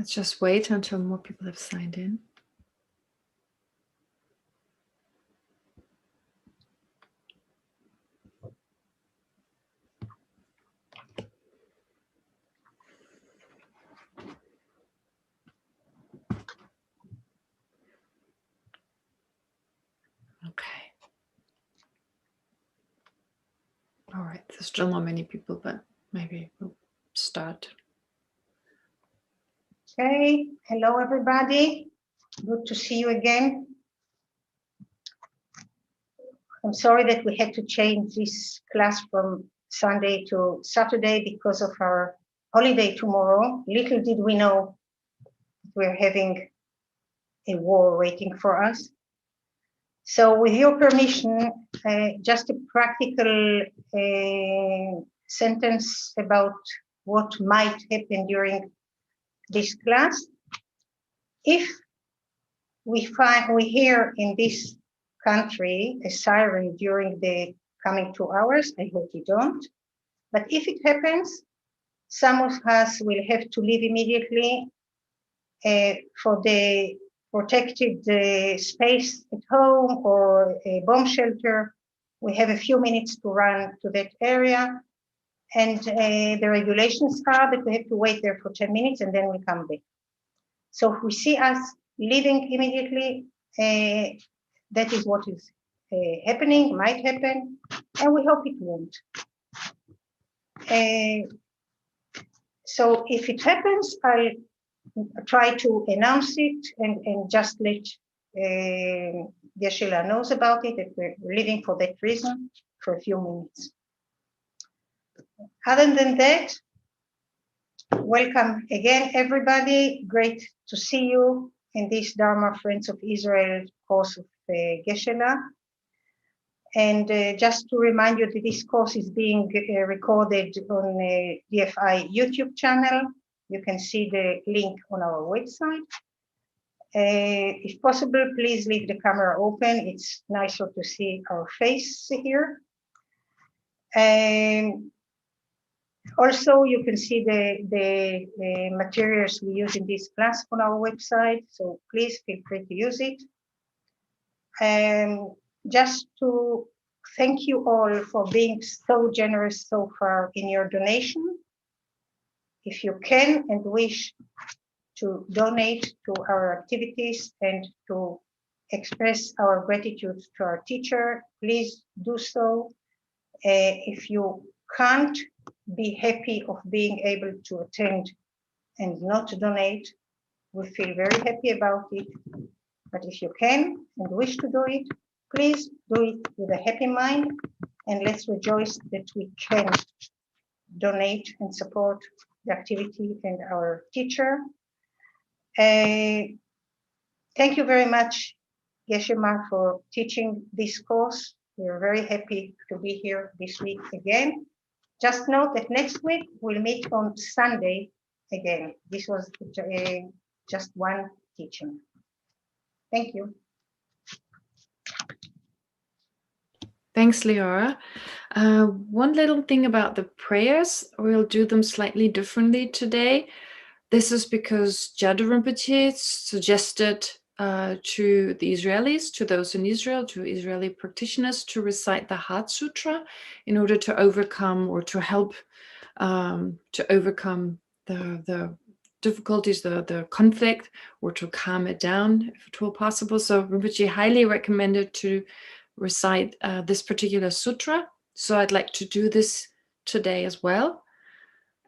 Let's just wait until more people have signed in. Okay. All right, there's still not many people, but maybe we'll start. Okay, hello everybody. Good to see you again. I'm sorry that we had to change this class from Sunday to Saturday because of our holiday tomorrow. Little did we know we're having a war waiting for us. So with your permission, just a practical sentence about what might happen during this class. If we hear in this country a siren during the coming 2 hours, I hope we don't, but if it happens, some of us will have to leave immediately for the protected space at home or a bomb shelter. We have a few minutes to run to that area, and the regulations are that we have to wait there for 10 minutes and then we come back. So if we see us leaving immediately, that is what is happening, might happen, and we hope it won't. So if it happens, I'll try to announce it and just let Geshe knows about it, that we're leaving for that reason for a few minutes. Other than that, welcome again, everybody. Great to see you in this Dharma Friends of Israel course of Geshe. And just to remind you that this course is being recorded on DFI YouTube channel. You can see the link on our website. If possible, please leave the camera open. It's nicer to see our face here. Also, you can see the materials we use in this class on our website, so please feel free to use it. Just to thank you all for being so generous so far in your donation. If you can and wish to donate to our activities and to express our gratitude to our teacher, please do so. If you can't be happy of being able to attend and not donate, we feel very happy about it. But if you can and wish to do it, please do it with a happy mind, and let's rejoice that we can donate and support the activity and our teacher. Thank you very much, Geshe, for teaching this course. We're very happy to be here this week again. Just note that next week we'll meet on Sunday again. This was just one teaching. Thank you. Thanks, Leora. One little thing about the prayers, we'll do them slightly differently today. This is because Jadu Rinpoche suggested to the Israelis, to those in Israel, to Israeli practitioners, to recite the Heart Sutra in order to overcome or to help to overcome the difficulties, the conflict, or to calm it down if at all possible. So Rinpoche highly recommended to recite this particular sutra. So I'd like to do this today as well.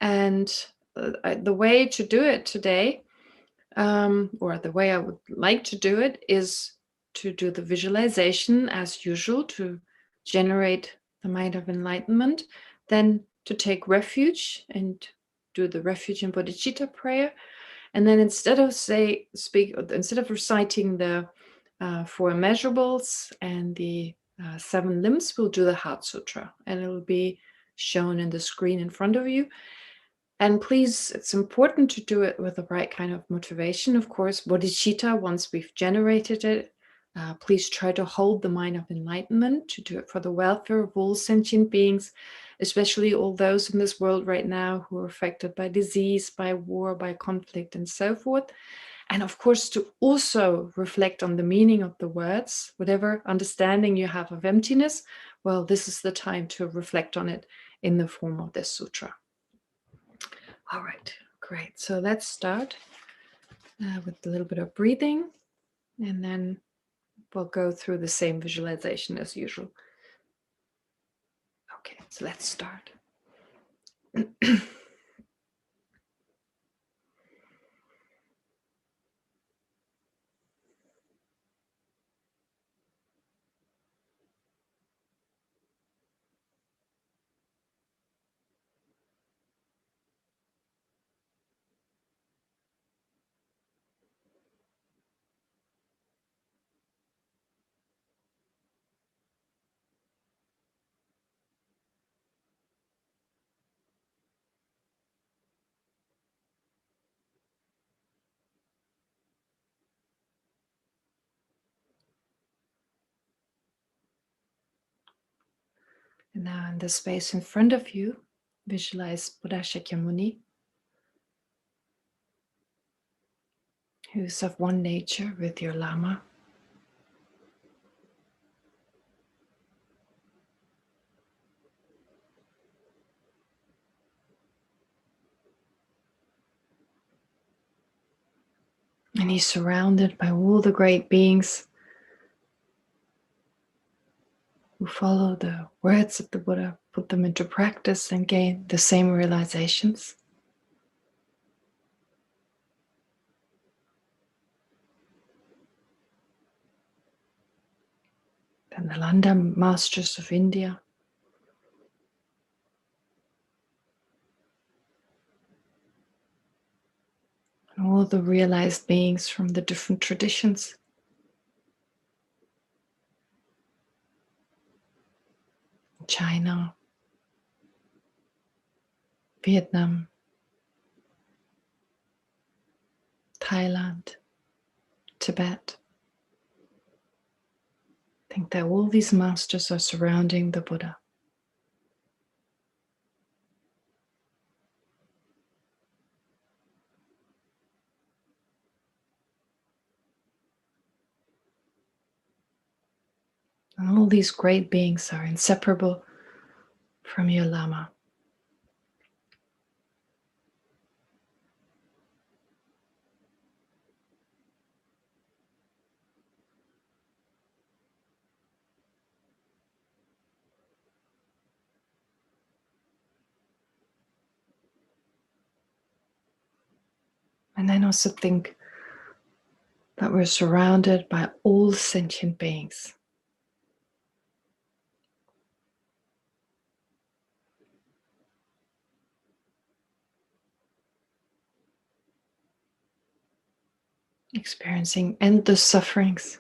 And the way to do it today, or the way I would like to do it, is to do the visualization as usual, to generate the mind of enlightenment, then to take refuge and do the refuge and bodhicitta prayer. And then instead of reciting the 4 immeasurables and the 7 limbs, we'll do the Heart Sutra, and it will be shown in the screen in front of you. And please, it's important to do it with the right kind of motivation. Of course, bodhicitta, once we've generated it, Please try to hold the mind of enlightenment, to do it for the welfare of all sentient beings, especially all those in this world right now who are affected by disease, by war, by conflict, and so forth. And of course, to also reflect on the meaning of the words, whatever understanding you have of emptiness, well, this is the time to reflect on it in the form of this sutra. All right, great. So let's start with a little bit of breathing, and then we'll go through the same visualization as usual. Okay, so let's start. And now in the space in front of you, visualize Buddha Shakyamuni, who's of one nature with your Lama. And he's surrounded by all the great beings who follow the words of the Buddha, put them into practice, and gain the same realizations. The Nalanda masters of India, and all the realized beings from the different traditions. China, Vietnam, Thailand, Tibet. I think that all these masters are surrounding the Buddha. And all these great beings are inseparable from your Lama. And then also think that we're surrounded by all sentient beings. Experiencing endless sufferings.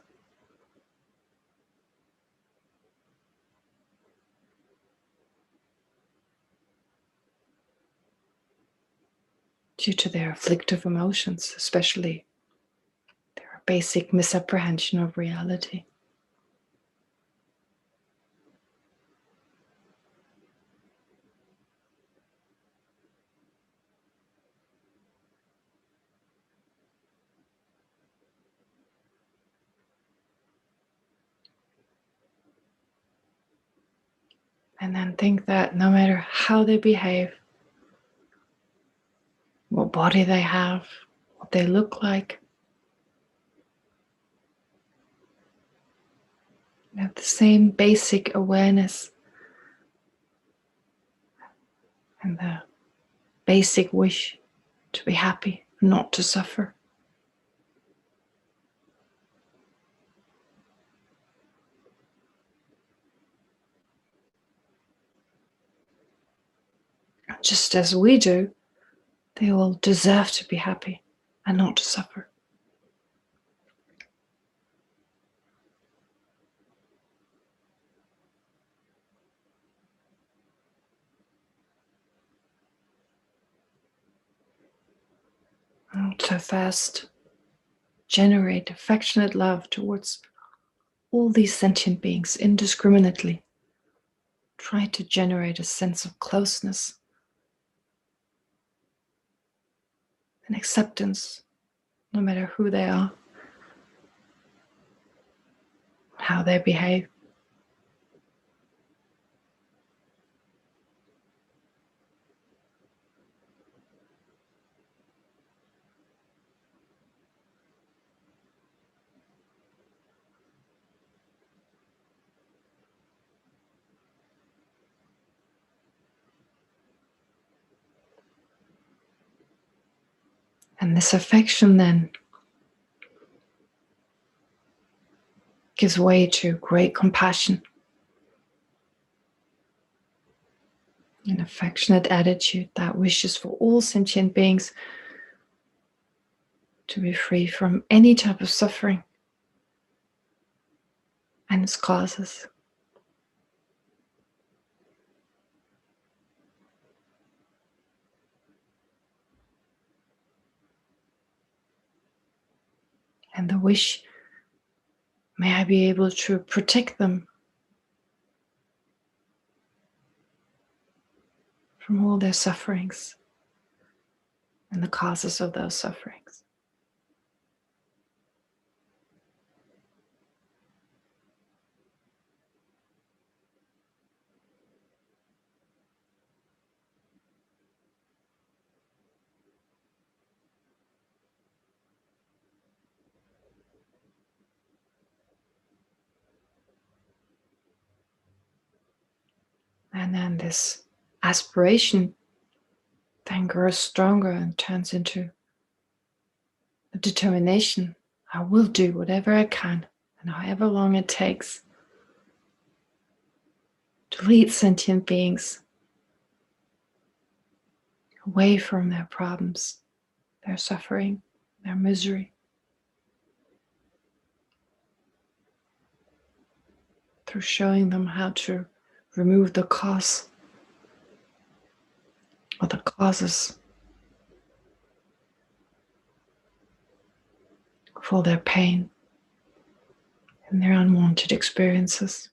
Due to their afflictive emotions, especially their basic misapprehension of reality. And then think that no matter how they behave, what body they have, what they look like, they have the same basic awareness and the basic wish to be happy, not to suffer. Just as we do, they all deserve to be happy and not to suffer. And so first, generate affectionate love towards all these sentient beings indiscriminately. Try to generate a sense of closeness and acceptance, no matter who they are, how they behave. And this affection then gives way to great compassion, an affectionate attitude that wishes for all sentient beings to be free from any type of suffering and its causes. And the wish, may I be able to protect them from all their sufferings and the causes of those sufferings. And then this aspiration then grows stronger and turns into a determination. I will do whatever I can, and however long it takes, to lead sentient beings away from their problems, their suffering, their misery, through showing them how to remove the cause or the causes for their pain and their unwanted experiences.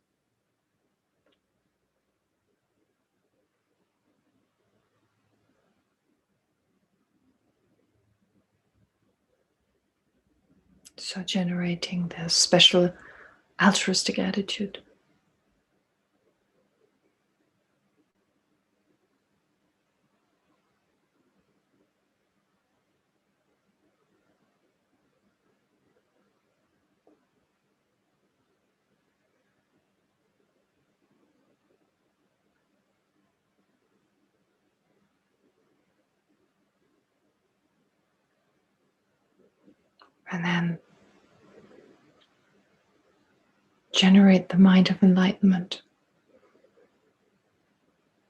So generating this special altruistic attitude. And then generate the mind of enlightenment,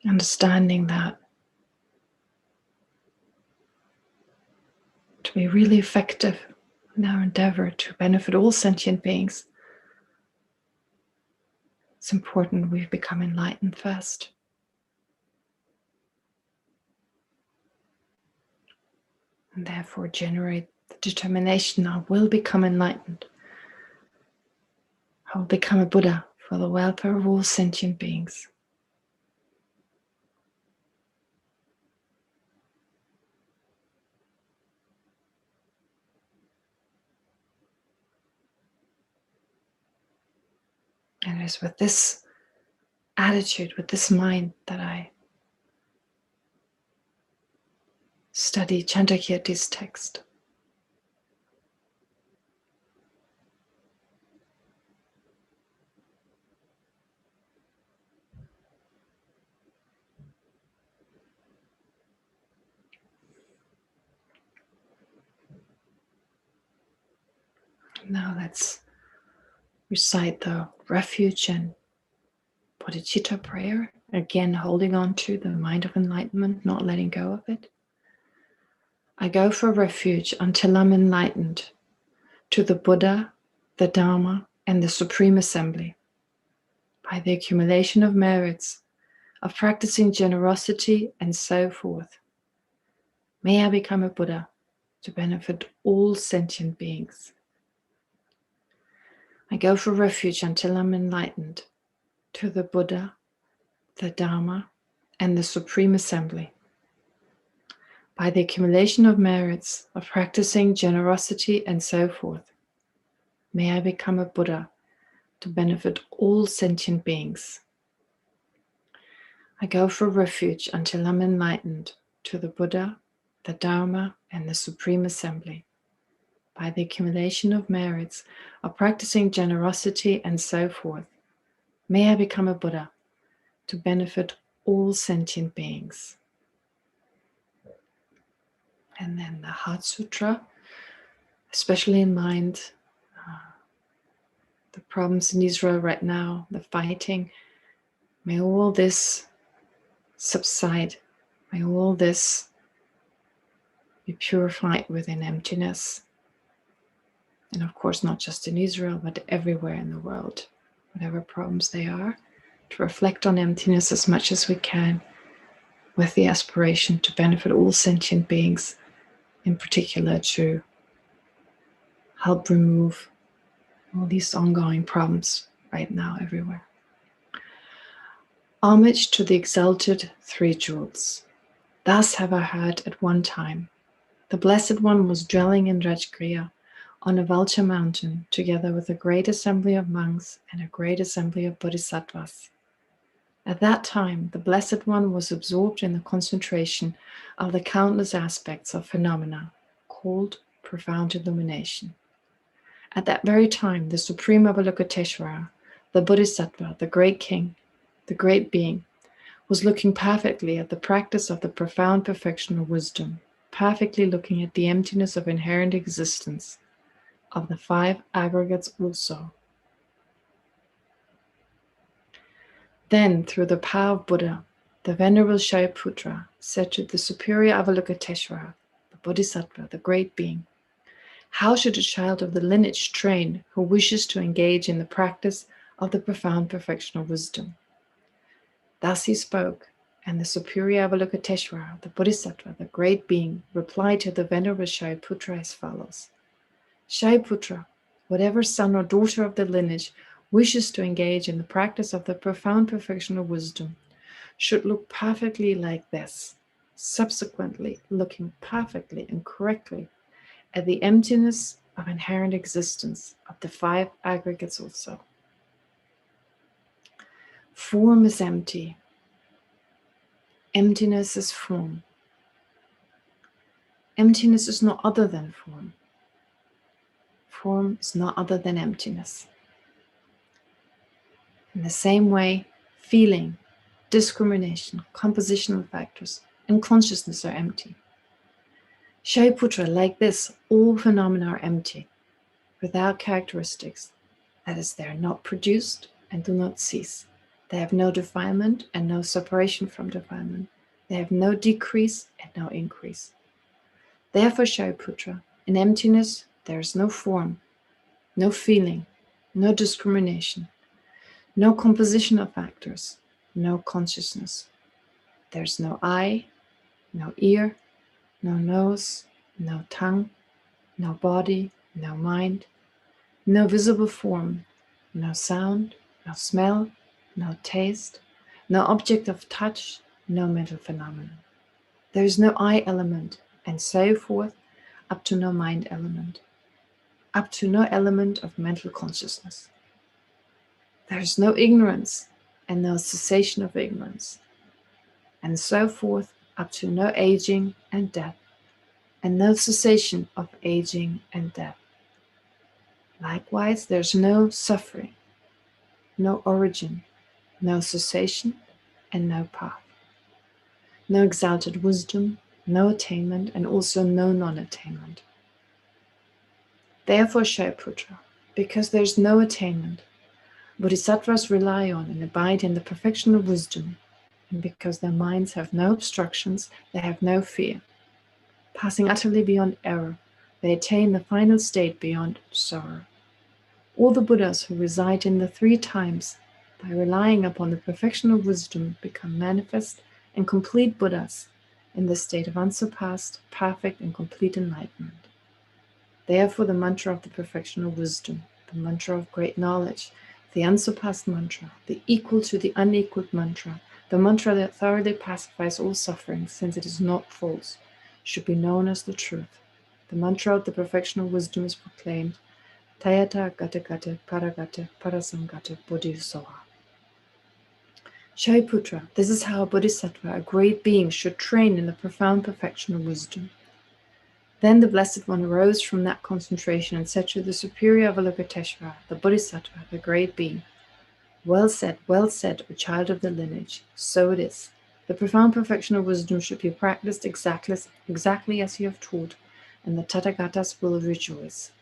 understanding that to be really effective in our endeavor to benefit all sentient beings, it's important we become enlightened first. And therefore generate the determination, I will become enlightened. I will become a Buddha for the welfare of all sentient beings. And it is with this attitude, with this mind, that I study Chandrakirti's text. Now let's recite the Refuge and Bodhichitta prayer, again holding on to the mind of enlightenment, not letting go of it. I go for refuge until I'm enlightened to the Buddha, the Dharma, and the Supreme Assembly. By the accumulation of merits, of practicing generosity, and so forth, may I become a Buddha to benefit all sentient beings. I go for refuge until I'm enlightened to the Buddha, the Dharma, and the Supreme Assembly. By the accumulation of merits, of practicing generosity and so forth, may I become a Buddha to benefit all sentient beings. I go for refuge until I'm enlightened to the Buddha, the Dharma, and the Supreme Assembly. By the accumulation of merits, of practicing generosity and so forth, may I become a Buddha to benefit all sentient beings. And then the Heart Sutra, especially in mind, the problems in Israel right now, the fighting, may all this subside. May all this be purified within emptiness. And of course, not just in Israel, but everywhere in the world, whatever problems they are, to reflect on emptiness as much as we can, with the aspiration to benefit all sentient beings, in particular to help remove all these ongoing problems right now everywhere. Homage to the exalted three jewels. Thus have I heard at one time, the Blessed One was dwelling in Rajgriha on a vulture mountain, together with a great assembly of monks and a great assembly of bodhisattvas. At that time, the Blessed One was absorbed in the concentration of the countless aspects of phenomena, called profound illumination. At that very time, the Supreme Avalokiteshvara, the Bodhisattva, the great king, the great being, was looking perfectly at the practice of the profound perfection of wisdom, perfectly looking at the emptiness of inherent existence, of the five aggregates also. Then, through the power of Buddha, the Venerable Shariputra said to the superior Avalokiteshvara, the Bodhisattva, the great being, how should a child of the lineage train who wishes to engage in the practice of the profound perfection of wisdom? Thus he spoke, and the superior Avalokiteshvara, the Bodhisattva, the great being, replied to the Venerable Shariputra as follows. Shariputra, whatever son or daughter of the lineage wishes to engage in the practice of the profound perfection of wisdom should look perfectly like this, subsequently looking perfectly and correctly at the emptiness of inherent existence of the five aggregates also. Form is empty. Emptiness is form. Emptiness is no other than form. Form is no other than emptiness. In the same way, feeling, discrimination, compositional factors, and consciousness are empty. Shariputra, like this, all phenomena are empty, without characteristics. That is, they are not produced and do not cease. They have no defilement and no separation from defilement. They have no decrease and no increase. Therefore, Shariputra, in emptiness there is no form, no feeling, no discrimination, no composition of factors, no consciousness. There's no eye, no ear, no nose, no tongue, no body, no mind, no visible form, no sound, no smell, no taste, no object of touch, no mental phenomenon. There is no I element, and so forth, up to no mind element, up to no element of mental consciousness. There is no ignorance, and no cessation of ignorance, and so forth, up to no aging and death, and no cessation of aging and death. Likewise, there's no suffering, no origin, no cessation, and no path. No exalted wisdom, no attainment, and also no non-attainment. Therefore, Shariputra, because there's no attainment, bodhisattvas rely on and abide in the perfection of wisdom, and because their minds have no obstructions, they have no fear. Passing utterly beyond error, they attain the final state beyond sorrow. All the Buddhas who reside in the three times, by relying upon the perfection of wisdom, become manifest and complete Buddhas in the state of unsurpassed, perfect, and complete enlightenment. Therefore, the mantra of the perfection of wisdom, the mantra of great knowledge, the unsurpassed mantra, the equal to the unequaled mantra, the mantra that thoroughly pacifies all suffering, since it is not false, should be known as the truth. The mantra of the perfection of wisdom is proclaimed, Tayata Gata Gata Paragata Parasangata Bodhisattva. Shariputra, this is how a bodhisattva, a great being, should train in the profound perfection of wisdom. Then the Blessed One arose from that concentration and said to the superior Avalokiteshvara, the bodhisattva, the great being, well said, O child of the lineage, so it is. The profound perfection of wisdom should be practiced exactly as you have taught, and the Tathagatas will rejoice.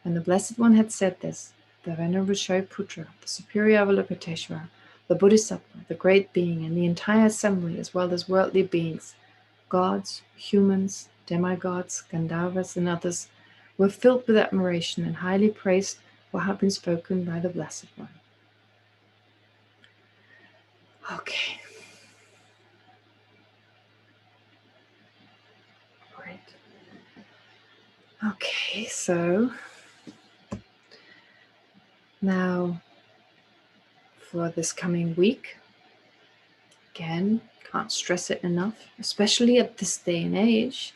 When the Blessed One had said this, the Venerable Shariputra, the superior Avalokiteshvara, the Bodhisattva, the great being, and the entire assembly, as well as worldly beings, gods, humans, demigods, Gandharvas, and others, were filled with admiration and highly praised what had been spoken by the Blessed One. Okay. Great. Okay, so now for this coming week, again, can't stress it enough, especially at this day and age,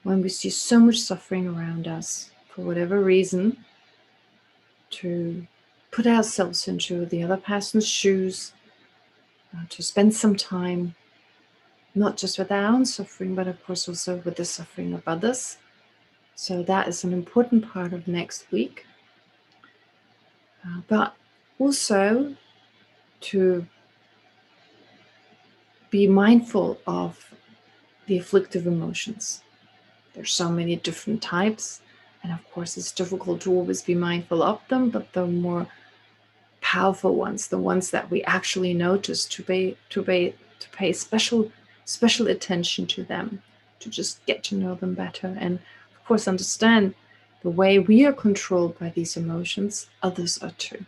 when we see so much suffering around us, for whatever reason, to put ourselves into the other person's shoes, to spend some time, not just with our own suffering, but of course also with the suffering of others. So that is an important part of next week. But also to be mindful of the afflictive emotions. There's so many different types, and of course it's difficult to always be mindful of them, but the more powerful ones, the ones that we actually notice, to pay special attention to them, to just get to know them better, and of course understand the way we are controlled by these emotions, others are too.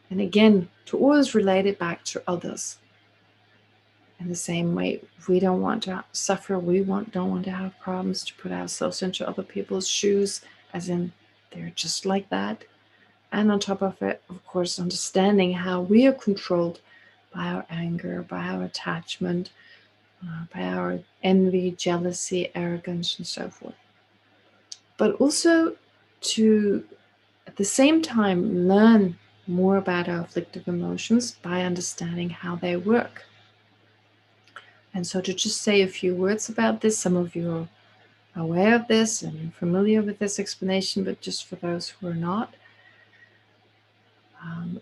And again, to always relate it back to others. In the same way, if we don't want to suffer, don't want to have problems, to put ourselves into other people's shoes, as in they're just like that. And on top of it, of course, understanding how we are controlled by our anger, by our attachment, by our envy, jealousy, arrogance, and so forth. But also to, at the same time, learn more about our afflictive emotions by understanding how they work. And so to just say a few words about this, some of you are aware of this and familiar with this explanation, but just for those who are not,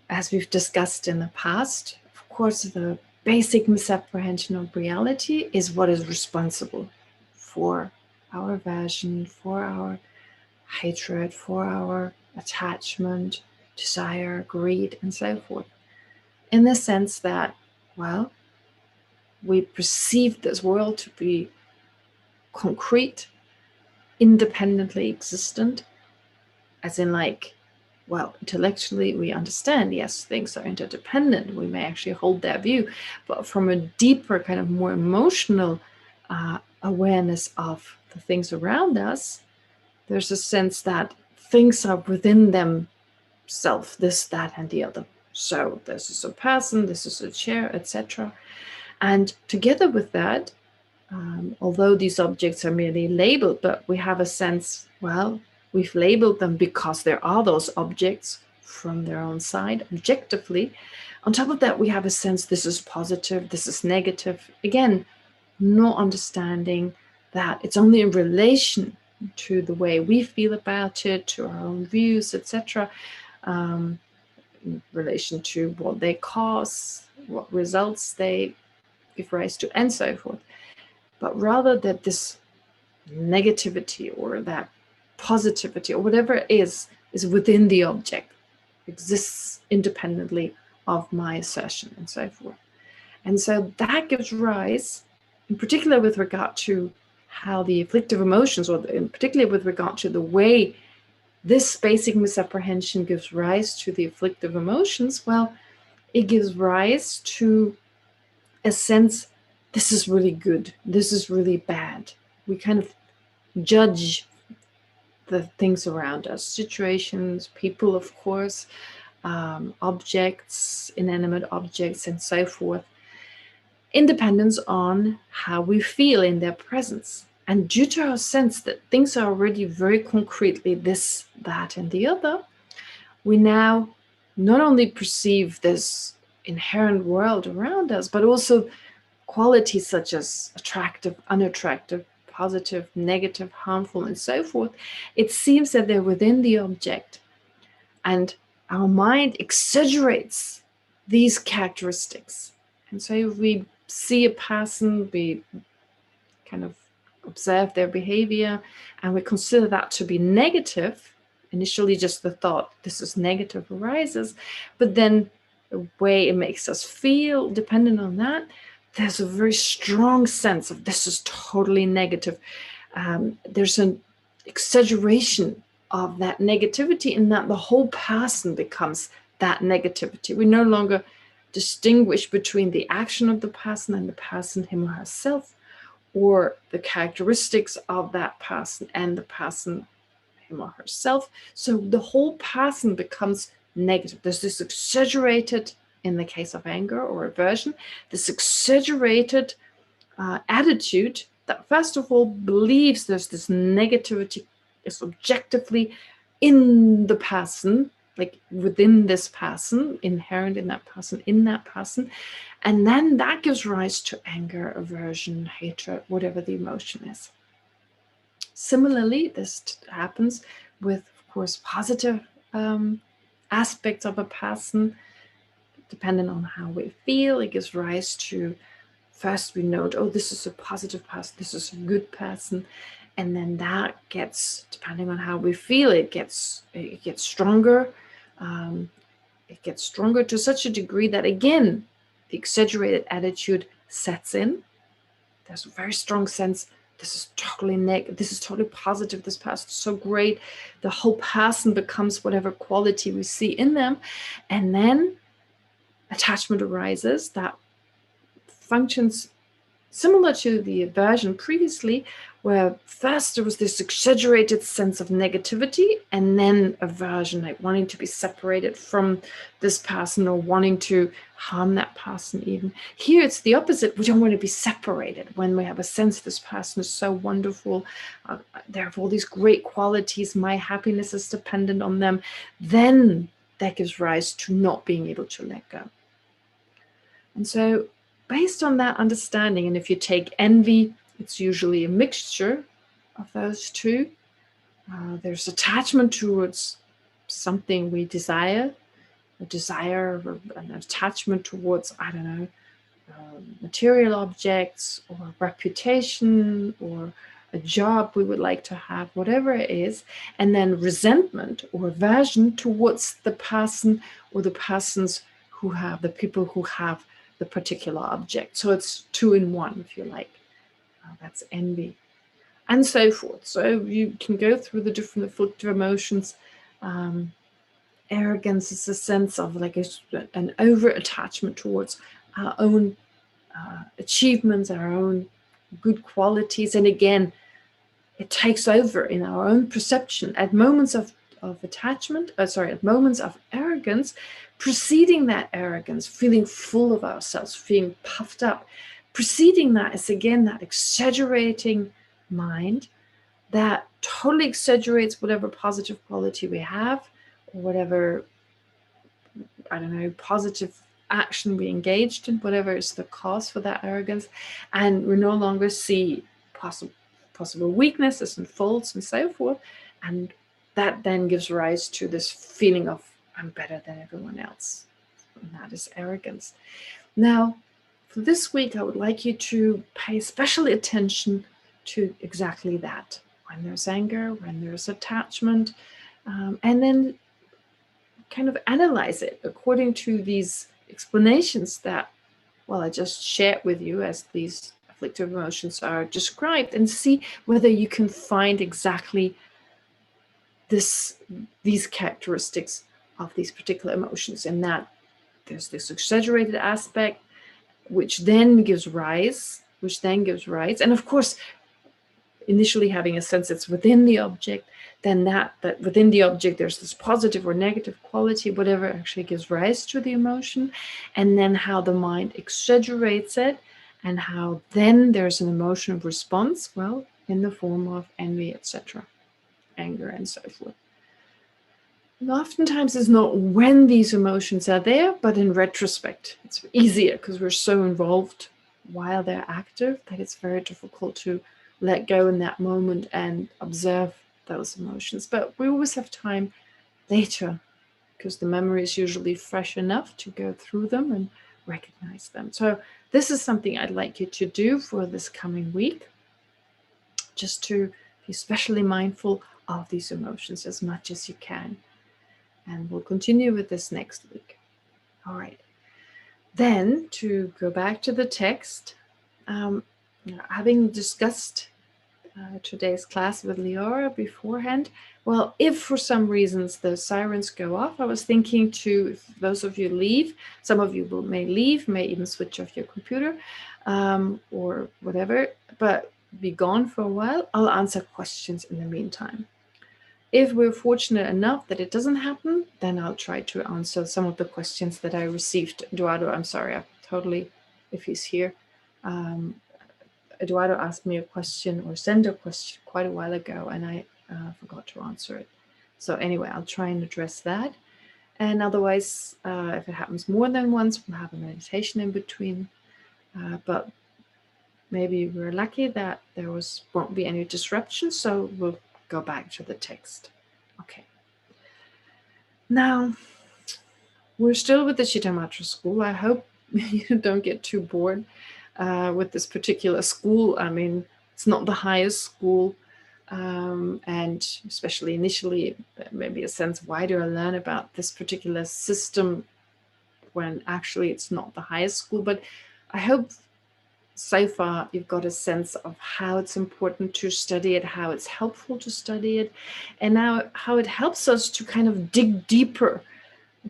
as we've discussed in the past, of course, the basic misapprehension of reality is what is responsible for our aversion, for our hatred, for our attachment, desire, greed, and so forth. In the sense that, well, we perceive this world to be concrete, independently existent, as in like, well, intellectually we understand, yes, things are interdependent, we may actually hold that view, but from a deeper kind of more emotional awareness of the things around us, there's a sense that things are within themselves, this, that, and the other. So this is a person, this is a chair, etc. And together with that, although these objects are merely labeled, but we have a sense, well, we've labeled them because there are those objects from their own side, objectively. On top of that, we have a sense this is positive, this is negative. Again, not understanding that it's only in relation to the way we feel about it, to our own views, etc., in relation to what they cause, what results they give rise to, and so forth. But rather that this negativity or that positivity or whatever it is within the object, exists independently of my assertion, and so forth. And so that gives rise, in particular with regard to how the afflictive emotions, or in particular with regard to the way this basic misapprehension gives rise to the afflictive emotions, well, it gives rise to a sense, this is really good, this is really bad. We kind of judge the things around us, situations, people, of course, objects, inanimate objects, and so forth, in dependence on how we feel in their presence. And due to our sense that things are already very concretely this, that, and the other, we now not only perceive this inherent world around us, but also qualities such as attractive, unattractive, positive, negative, harmful, and so forth. It seems that they're within the object, and our mind exaggerates these characteristics. And so if we see a person, we kind of observe their behavior, and we consider that to be negative. Initially, just the thought, this is negative, arises, but then the way it makes us feel, dependent on that, there's a very strong sense of this is totally negative. There's an exaggeration of that negativity, in that the whole person becomes that negativity. We no longer distinguish between the action of the person and the person, him or herself, or the characteristics of that person and the person, him or herself. So the whole person becomes negative. There's this exaggerated, in the case of anger or aversion, this exaggerated attitude that first of all believes there's this negativity is objectively in the person, like within this person, inherent in that person, and then that gives rise to anger, aversion, hatred, whatever the emotion is. Similarly, this happens with, of course, positive aspects of a person. Depending on how we feel, it gives rise to, first we note, oh, this is a positive person, this is a good person, and then that gets, depending on how we feel, it gets stronger. It gets stronger to such a degree that, again, the exaggerated attitude sets in. There's a very strong sense, this is totally this is totally positive, this person is so great. The whole person becomes whatever quality we see in them, and then attachment arises that functions similar to the aversion previously, where first there was this exaggerated sense of negativity, and then aversion, like wanting to be separated from this person or wanting to harm that person even. Here it's the opposite. We don't want to be separated when we have a sense this person is so wonderful, they have all these great qualities, my happiness is dependent on them. Then that gives rise to not being able to let go. And so based on that understanding, and if you take envy, it's usually a mixture of those two. There's attachment towards something we desire, a desire, an attachment towards, I don't know, material objects or reputation or a job we would like to have, whatever it is, and then resentment or aversion towards the person or the persons who have, the people who have the particular object. So it's two in one, if you like. That's envy, and so forth. So you can go through the different afflictive emotions. Arrogance is a sense of like an over attachment towards our own achievements, our own good qualities, and again, it takes over in our own perception at moments of attachment. At moments of arrogance. Preceding that arrogance, feeling full of ourselves, feeling puffed up, preceding that is again that exaggerating mind that totally exaggerates whatever positive quality we have, or whatever, I don't know, positive action we engaged in, whatever is the cause for that arrogance, and we no longer see possible weaknesses and faults and so forth, and that then gives rise to this feeling of I'm better than everyone else, and that is arrogance. Now, for this week, I would like you to pay special attention to exactly that. When there's anger, when there's attachment, and then kind of analyze it according to these explanations that, well, I just shared with you as these afflictive emotions are described, and see whether you can find exactly these characteristics of these particular emotions, and that there's this exaggerated aspect which then gives rise, and of course initially having a sense it's within the object, then that within the object there's this positive or negative quality, whatever actually gives rise to the emotion, and then how the mind exaggerates it, and how then there's an emotional response, well, in the form of envy, etc., anger, and so forth. And oftentimes it's not when these emotions are there, but in retrospect. It's easier because we're so involved while they're active that it's very difficult to let go in that moment and observe those emotions. But we always have time later because the memory is usually fresh enough to go through them and recognize them. So this is something I'd like you to do for this coming week, just to be especially mindful of these emotions as much as you can. And we'll continue with this next week. All right. Then to go back to the text, having discussed today's class with Leora beforehand, well, if for some reasons the sirens go off, I was thinking to, if those of you leave, some of you may leave, may even switch off your computer or whatever, but be gone for a while, I'll answer questions in the meantime. If we're fortunate enough that it doesn't happen, then I'll try to answer some of the questions that I received. Eduardo, I'm sorry, I totally, if he's here, Eduardo asked me a question or sent a question quite a while ago, and I forgot to answer it. So anyway, I'll try and address that. And otherwise, if it happens more than once, we'll have a meditation in between. But maybe we're lucky that there won't be any disruption, so we'll go back to the text. Okay. Now, we're still with the Chittamatra school. I hope you don't get too bored with this particular school. I mean, it's not the highest school, and especially initially, maybe a sense, why do I learn about this particular system when actually it's not the highest school? But I hope so far you've got a sense of how it's important to study it, how it's helpful to study it, and now how it helps us to kind of dig deeper,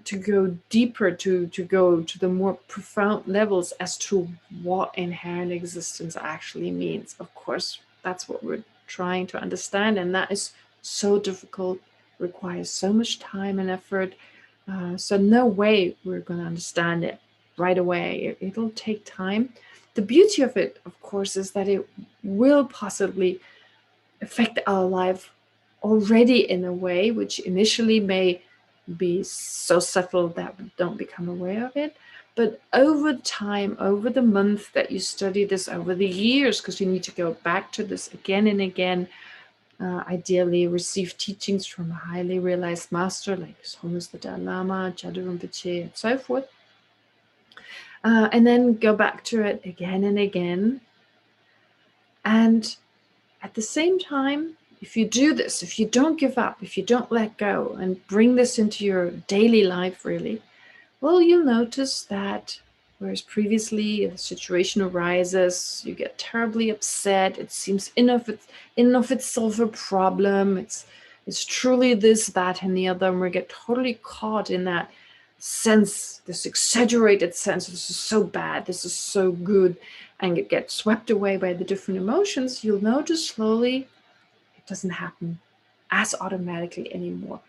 to go deeper, to go to the more profound levels as to what inherent existence actually means. Of course, that's what we're trying to understand, and that is so difficult, requires so much time and effort. So no way we're going to understand it right away. It'll take time. The beauty of it, of course, is that it will possibly affect our life already in a way which initially may be so subtle that we don't become aware of it. But over time, over the month that you study this, over the years, because you need to go back to this again and again, ideally receive teachings from a highly realized master like His Holiness the Dalai Lama, Jadu Rinpoche, and so forth. And then go back to it again and again. And at the same time, if you do this, if you don't give up, if you don't let go and bring this into your daily life, really, well, you'll notice that whereas previously a situation arises, you get terribly upset, it seems in and of itself a problem, it's truly this, that, and the other, and we get totally caught in that sense, this exaggerated sense, this is so bad, this is so good, and it gets swept away by the different emotions, you'll notice slowly it doesn't happen as automatically anymore.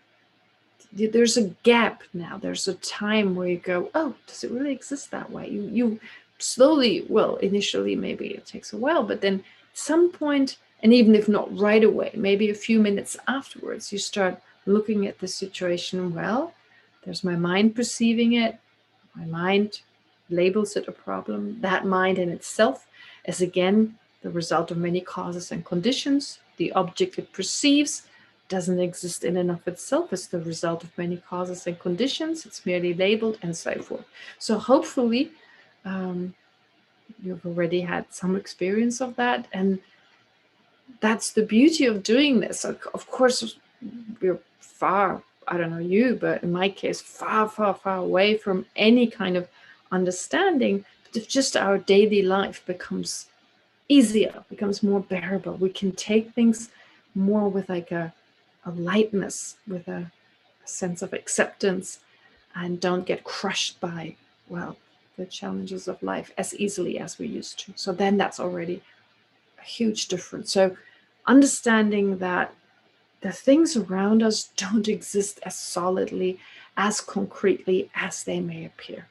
There's a gap now. There's a time where you go, oh, does it really exist that way? You slowly, well, initially maybe it takes a while, but then at some point, and even if not right away, maybe a few minutes afterwards, you start looking at the situation, well, there's my mind perceiving it. My mind labels it a problem. That mind in itself is again the result of many causes and conditions. The object it perceives doesn't exist in and of itself. It's the result of many causes and conditions. It's merely labeled and so forth. So hopefully you've already had some experience of that. And that's the beauty of doing this. Of course, we're far, I don't know you, but in my case, far, far, far away from any kind of understanding. But if just our daily life becomes easier, becomes more bearable, we can take things more with like a lightness, with a sense of acceptance, and don't get crushed by, well, the challenges of life as easily as we used to. So then that's already a huge difference. So understanding that the things around us don't exist as solidly, as concretely as they may appear.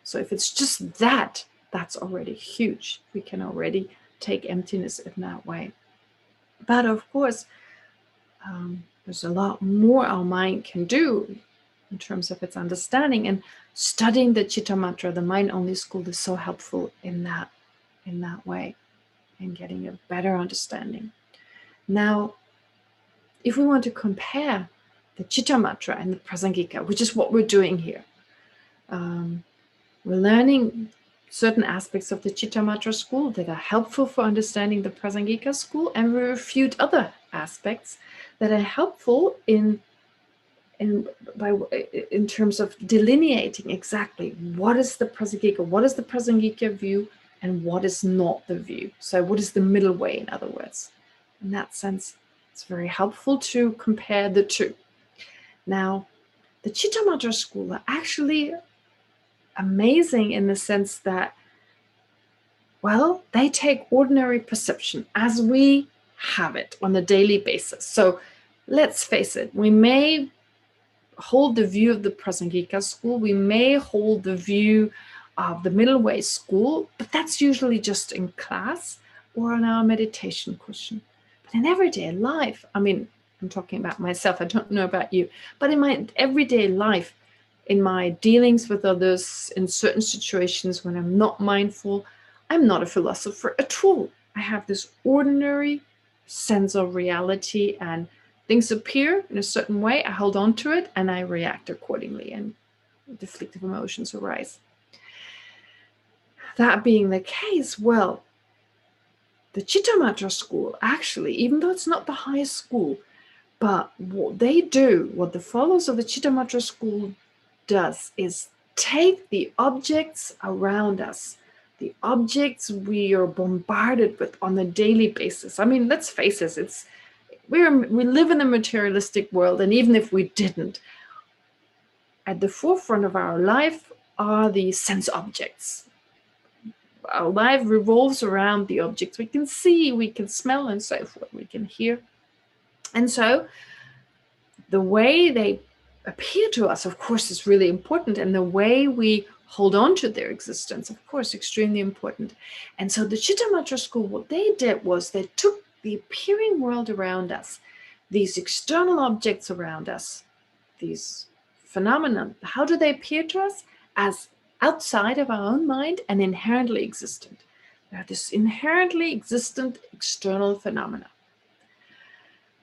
So if it's just that, that's already huge. We can already take emptiness in that way. But of course, there's a lot more our mind can do in terms of its understanding. And studying the Chitta Mantra, the mind-only school, is so helpful in that way, in getting a better understanding. Now, if we want to compare the Chitta Mantra and the Prasangika, which is what we're doing here, we're learning certain aspects of the Chitta Mantra school that are helpful for understanding the Prasangika school, and we refute other aspects that are helpful in terms of delineating exactly what is the Prasangika, what is the Prasangika view, and what is not the view. So what is the middle way, in other words? In that sense, it's very helpful to compare the two. Now, the Chitta Mantra school are actually amazing in the sense that, well, they take ordinary perception as we have it on a daily basis. So let's face it, we may hold the view of the Prasangika school, we may hold the view of the middle way school, but that's usually just in class or on our meditation cushion. But in everyday life, I mean, I'm talking about myself, I don't know about you, but in my everyday life, in my dealings with others, in certain situations when I'm not mindful, I'm not a philosopher at all. I have this ordinary sense of reality, and things appear in a certain way, I hold on to it, and I react accordingly, and deflective emotions arise. That being the case, well, the Chitta Mantra school, actually, even though it's not the highest school, but what they do, what the followers of the Chitta Mantra school does, is take the objects around us, the objects we are bombarded with on a daily basis. I mean, let's face it, we live in a materialistic world, and even if we didn't, at the forefront of our life are the sense objects. Our life revolves around the objects we can see, we can smell, and so forth, we can hear. And so the way they appear to us, of course, is really important, and the way we hold on to their existence, of course, extremely important. And so the Chitta Mantra school, what they did was they took the appearing world around us, these external objects around us, these phenomena, how do they appear to us? As outside of our own mind and inherently existent. They're this inherently existent external phenomena.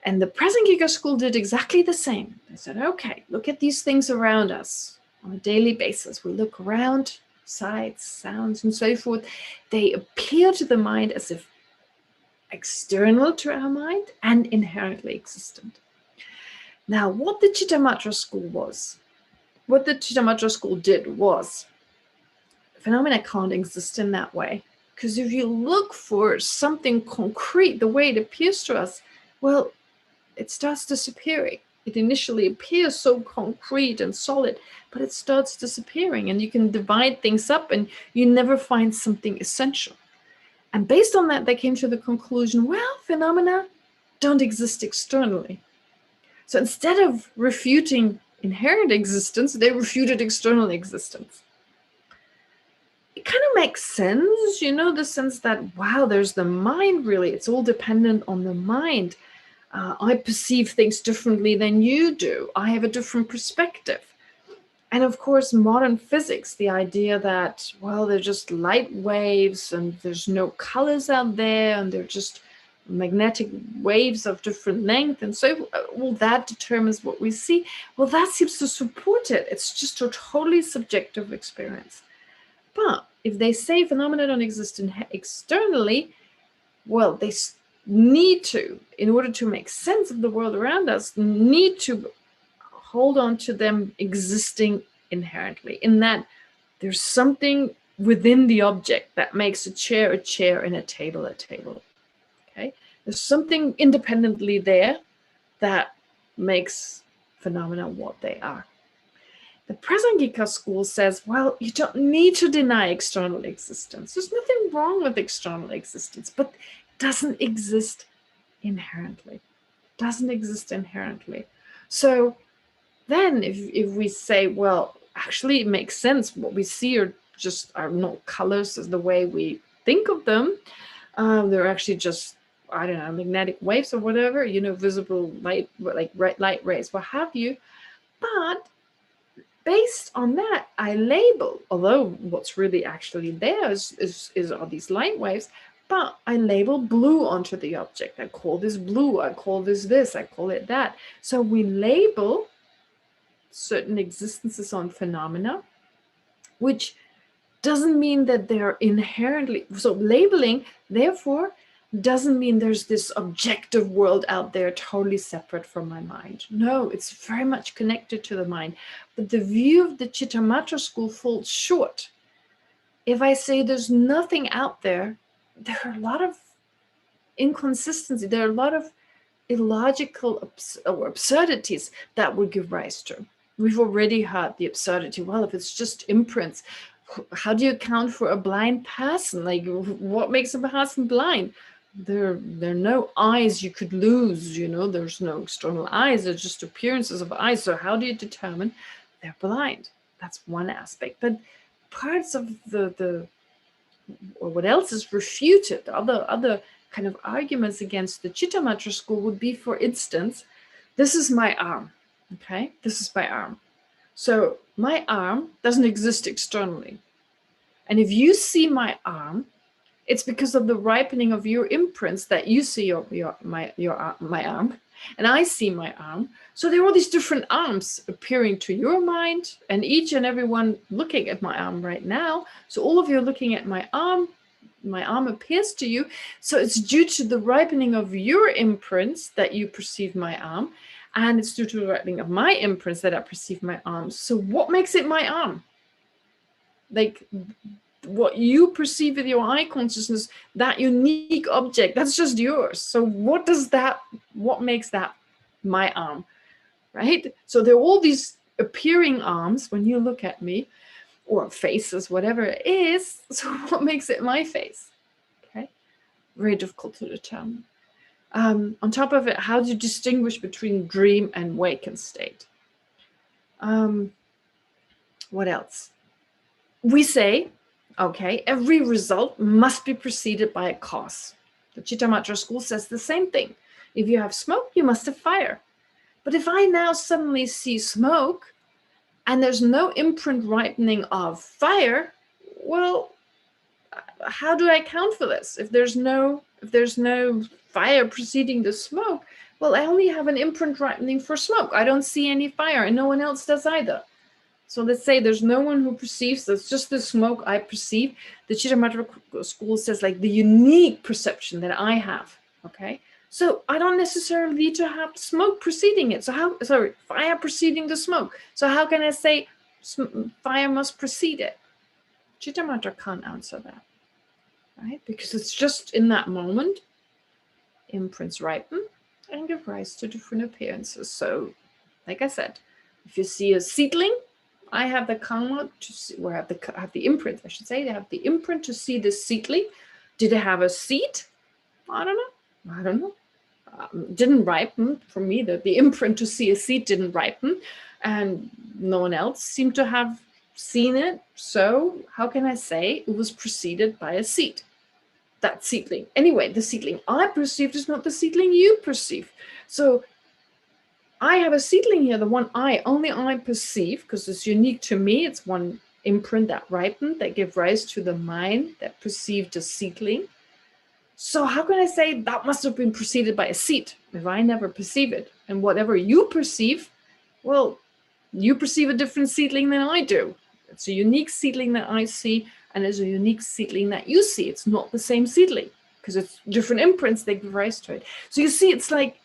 And the Prasangika school did exactly the same. They said, okay, look at these things around us on a daily basis. We look around, sights, sounds, and so forth. They appear to the mind as if external to our mind and inherently existent. Now, what the Chitta Mantra school did was, phenomena can't exist in that way. Because if you look for something concrete, the way it appears to us, well, it starts disappearing. It initially appears so concrete and solid, but it starts disappearing, and you can divide things up and you never find something essential. And based on that, they came to the conclusion, well, phenomena don't exist externally. So instead of refuting inherent existence, they refuted external existence. It kind of makes sense, the sense that, wow, there's the mind, really. It's all dependent on the mind. I perceive things differently than you do. I have a different perspective. And of course, modern physics, the idea that, well, they're just light waves and there's no colors out there and they're just magnetic waves of different length, and so well, that determines what we see. Well, that seems to support it. It's just a totally subjective experience. But if they say phenomena don't exist externally, well, they need to, in order to make sense of the world around us, need to hold on to them existing inherently, in that there's something within the object that makes a chair, and a table, okay? There's something independently there that makes phenomena what they are. The Prasangika school says, well, you don't need to deny external existence. There's nothing wrong with external existence, but it doesn't exist inherently. Doesn't exist inherently. So then if we say, well, actually it makes sense, what we see are not colors as the way we think of them. They're actually just, I don't know, magnetic waves or whatever, visible light, like light rays, what have you. But based on that, I label, although what's really actually there is all these light waves, but I label blue onto the object. I call this blue, I call this, I call it that. So we label certain existences on phenomena, which doesn't mean that they're inherently, so labeling, therefore, doesn't mean there's this objective world out there totally separate from my mind. No, it's very much connected to the mind. But the view of the Chittamatra school falls short. If I say there's nothing out there, there are a lot of inconsistency. There are a lot of illogical or absurdities that would give rise to. We've already heard the absurdity. Well, if it's just imprints, how do you account for a blind person? Like, what makes a person blind? There are no eyes you could lose, there's no external eyes, they're just appearances of eyes. So how do you determine they're blind? That's one aspect. But parts of the or what else is refuted, other kind of arguments against the Chittamatra school would be, for instance, this is my arm, okay? This is my arm. So my arm doesn't exist externally. And if you see my arm, it's because of the ripening of your imprints that you see my arm, and I see my arm. So there are all these different arms appearing to your mind, and each and every one looking at my arm right now. So all of you are looking at my arm appears to you. So it's due to the ripening of your imprints that you perceive my arm, and it's due to the ripening of my imprints that I perceive my arm. So what makes it my arm? Like, what you perceive with your eye consciousness, that unique object, that's just yours. So what makes that my arm, right? So there are all these appearing arms when you look at me, or faces, whatever it is. So what makes it my face? Okay, very difficult to determine. On top of it, how do you distinguish between dream and waken state? What else? We say, okay, every result must be preceded by a cause. The Chittamatra school says the same thing. If you have smoke, you must have fire. But if I now suddenly see smoke and there's no imprint ripening of fire, well, how do I account for this? If there's no fire preceding the smoke, well, I only have an imprint ripening for smoke. I don't see any fire, and no one else does either. So let's say there's no one who perceives, there's just the smoke I perceive. The Chittamatra school says, like, the unique perception that I have, okay? So I don't necessarily need to have smoke preceding it. So fire preceding the smoke. So how can I say fire must precede it? Chittamatra can't answer that, right? Because it's just in that moment, imprints ripen and give rise to different appearances. So, like I said, if you see a seedling, I have the karma to see, or have the imprint, I should say. They have the imprint to see the seedling. Did it have a seed? I don't know. Didn't ripen for me. The imprint to see a seed didn't ripen, and no one else seemed to have seen it. So how can I say it was preceded by a seed? That seedling. Anyway, the seedling I perceived is not the seedling you perceive. So I have a seedling here, the one only I perceive, because it's unique to me. It's one imprint that ripened, that gave rise to the mind that perceived a seedling. So how can I say that must have been preceded by a seed if I never perceive it? And whatever you perceive, well, you perceive a different seedling than I do. It's a unique seedling that I see, and it's a unique seedling that you see. It's not the same seedling, because it's different imprints that give rise to it. So you see, it's like...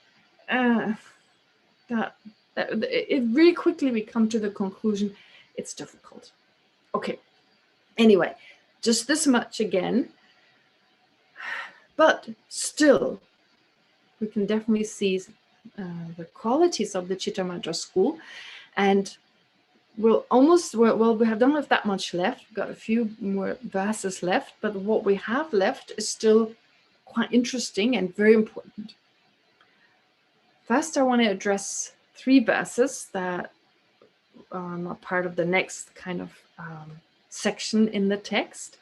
that it really quickly we come to the conclusion it's difficult. Okay, anyway, just this much again, but still we can definitely see the qualities of the Chittamatra school, and we don't have that much left. We've got a few more verses left, but what we have left is still quite interesting and very important. First, I want to address 3 verses that are part of the next kind of section in the text.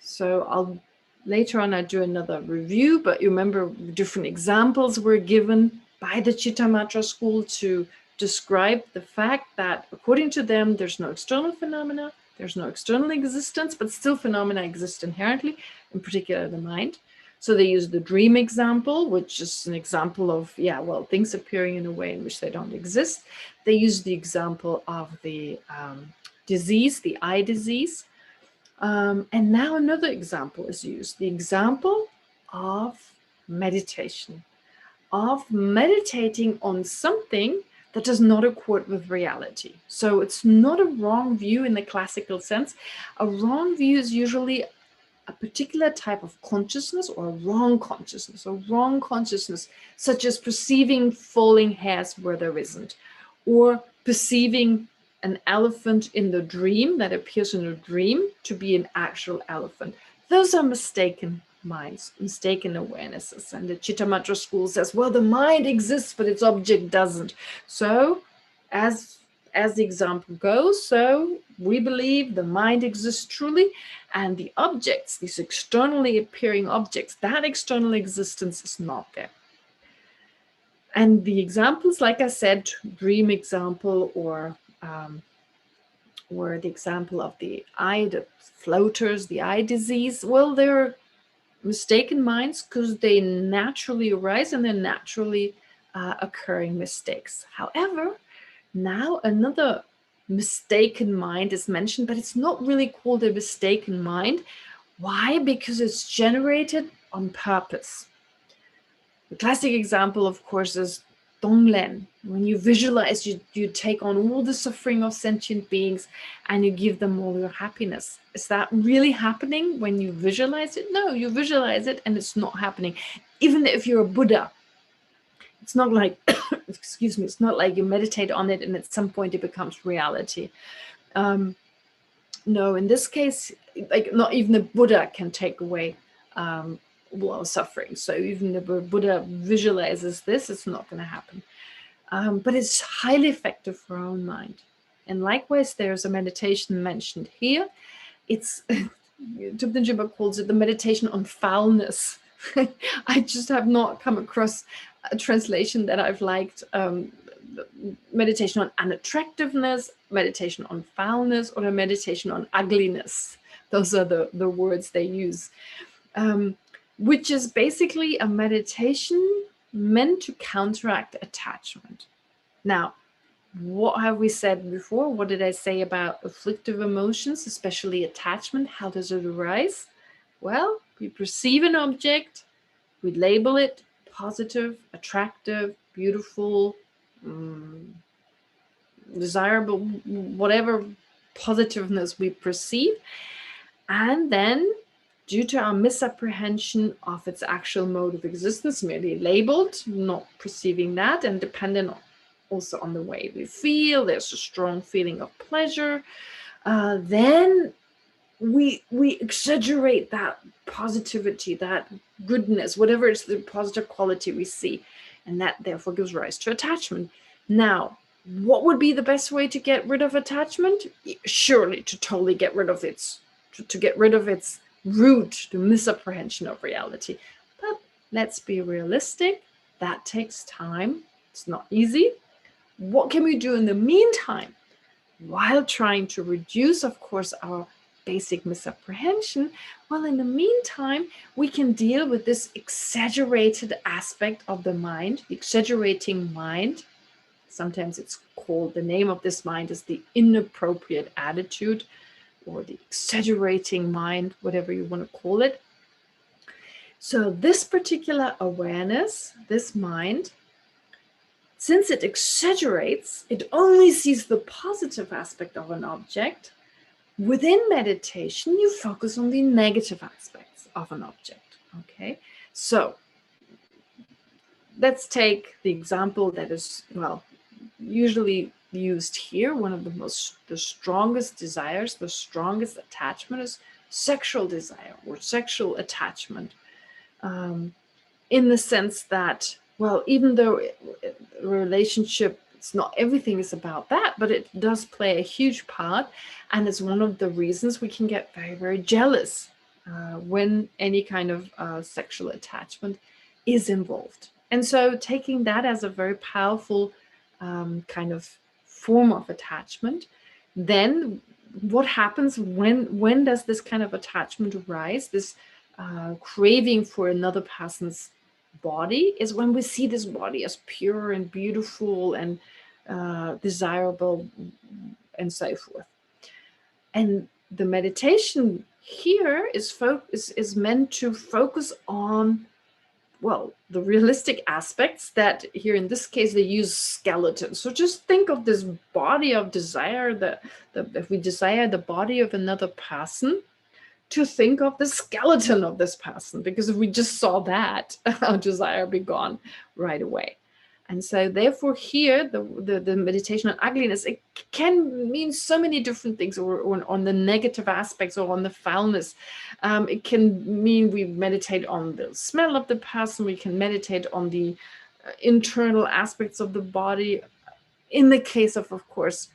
So later on I'll do another review, but you remember different examples were given by the Chitta Matra school to describe the fact that according to them, there's no external phenomena, there's no external existence, but still phenomena exist inherently, in particular the mind. So they use the dream example, which is an example of, things appearing in a way in which they don't exist. They use the example of the disease, the eye disease. And now another example is used, the example of meditation, of meditating on something that does not accord with reality. So it's not a wrong view in the classical sense. A wrong view is usually a particular type of consciousness or a wrong consciousness, such as perceiving falling hairs where there isn't, or perceiving an elephant in the dream that appears in a dream to be an actual elephant. Those are mistaken minds, mistaken awarenesses. And the Chitta Matra school says, well, the mind exists, but its object doesn't. So as the example goes, so we believe the mind exists truly, and the objects, these externally appearing objects, that external existence is not there. And the examples, like I said, dream example, or the example of the eye, the floaters, the eye disease, well, they're mistaken minds because they naturally arise and they're naturally occurring mistakes. However, now another mistaken mind is mentioned, but it's not really called a mistaken mind. Why? Because it's generated on purpose. The classic example, of course, is Donglen. When you visualize, you take on all the suffering of sentient beings and you give them all your happiness. Is that really happening when you visualize it? No, you visualize it and it's not happening. Even if you're a Buddha, it's not like, excuse me, it's not like you meditate on it and at some point it becomes reality. No, in this case, like not even the Buddha can take away all suffering. So even if the Buddha visualizes this, it's not going to happen. But it's highly effective for our own mind. And likewise, there's a meditation mentioned here. It's, Thupten Jinpa calls it the meditation on foulness. I just have not come across a translation that I've liked. Meditation on unattractiveness, meditation on foulness, or a meditation on ugliness. Those are the words they use. Which is basically a meditation meant to counteract attachment. Now, what have we said before? What did I say about afflictive emotions, especially attachment? How does it arise? Well, we perceive an object, we label it positive, attractive, beautiful, desirable, whatever positiveness we perceive, and then due to our misapprehension of its actual mode of existence, merely labeled, not perceiving that, and dependent also on the way we feel, there's a strong feeling of pleasure, then we exaggerate that positivity, that goodness, whatever is the positive quality we see, and that therefore gives rise to attachment. Now, what would be the best way to get rid of attachment? Surely to totally get rid of its root, the misapprehension of reality. But let's be realistic, that takes time. It's not easy. What can we do in the meantime while trying to reduce, of course, our basic misapprehension? Well, in the meantime, we can deal with this exaggerated aspect of the mind, the exaggerating mind. Sometimes it's called, the name of this mind is the inappropriate attitude, or the exaggerating mind, whatever you want to call it. So this particular awareness, this mind, since it exaggerates, it only sees the positive aspect of an object. Within meditation, you focus on the negative aspects of an object. Okay, so let's take the example that is, well, usually used here. One of the strongest desires, the strongest attachment is sexual desire or sexual attachment, in the sense that well, even though relationship, it's not everything is about that, but it does play a huge part, and it's one of the reasons we can get very, very jealous when any kind of sexual attachment is involved. And so taking that as a very powerful kind of form of attachment, then what happens when does this kind of attachment arise, this craving for another person's body, is when we see this body as pure and beautiful and desirable and so forth. And the meditation here is meant to focus on, well, the realistic aspects that here in this case they use skeletons. So just think of this body of desire, that if we desire the body of another person, to think of the skeleton of this person, because if we just saw that, our desire be gone right away. And so therefore here, the meditation on ugliness, it can mean so many different things, or on the negative aspects, or on the foulness. It can mean we meditate on the smell of the person, we can meditate on the internal aspects of the body. In the case of course,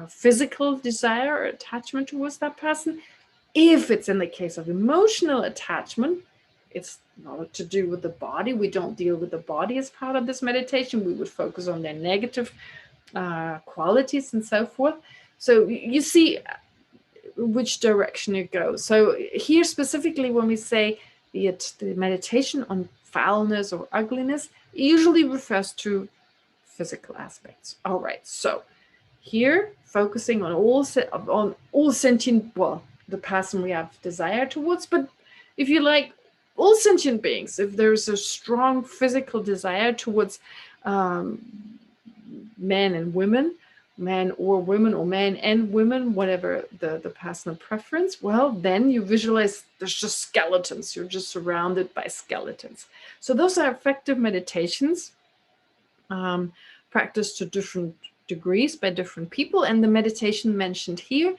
physical desire or attachment towards that person. If it's in the case of emotional attachment, it's not to do with the body. We don't deal with the body as part of this meditation. We would focus on their negative qualities and so forth. So you see which direction it goes. So here specifically, when we say the meditation on foulness or ugliness, it usually refers to physical aspects. All right, so here focusing on all sentient, well, the person we have desire towards, but if you like, all sentient beings, if there's a strong physical desire towards men and women, men or women, or men and women, whatever the personal preference, well, then you visualize there's just skeletons. You're just surrounded by skeletons. So those are effective meditations, practiced to different degrees by different people. And the meditation mentioned here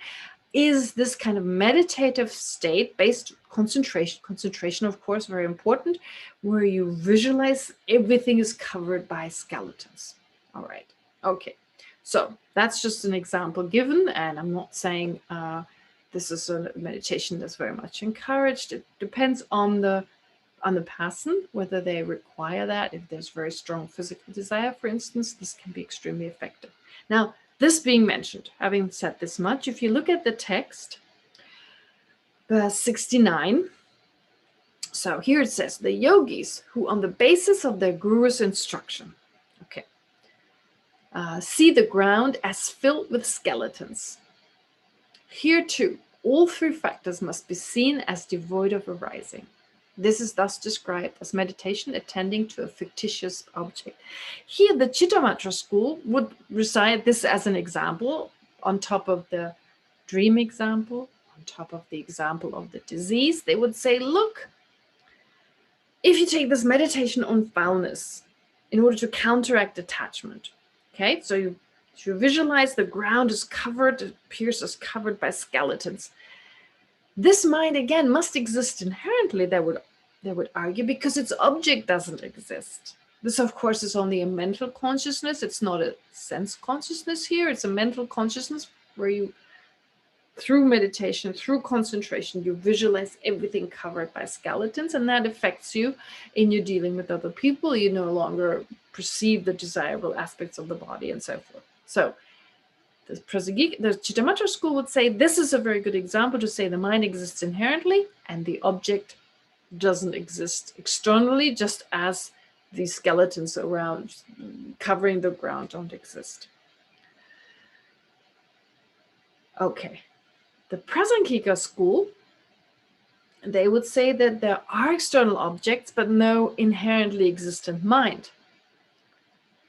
is this kind of meditative state based concentration, of course, very important, where you visualize everything is covered by skeletons. All right. Okay. So that's just an example given, and I'm not saying this is a meditation that's very much encouraged. It depends on the person, whether they require that. If there's very strong physical desire, for instance, this can be extremely effective. Now, this being mentioned, having said this much, if you look at the text, verse 69, so here it says, the yogis who on the basis of their guru's instruction, okay, see the ground as filled with skeletons. Here too, all three factors must be seen as devoid of arising. This is thus described as meditation attending to a fictitious object. Here, the Chittamatra school would recite this as an example on top of the dream example, on top of the example of the disease. They would say, look, if you take this meditation on foulness in order to counteract attachment, okay, so you visualize the ground is covered, it appears as covered by skeletons. This mind, again, must exist inherently, they would argue, because its object doesn't exist. This, of course, is only a mental consciousness. It's not a sense consciousness here. It's a mental consciousness where you, through meditation, through concentration, you visualize everything covered by skeletons, and that affects you in your dealing with other people. You no longer perceive the desirable aspects of the body and so forth. So the Chittamatra school would say this is a very good example to say the mind exists inherently and the object doesn't exist externally, just as the skeletons around covering the ground don't exist. Okay. The Prasankika school, they would say that there are external objects, but no inherently existent mind.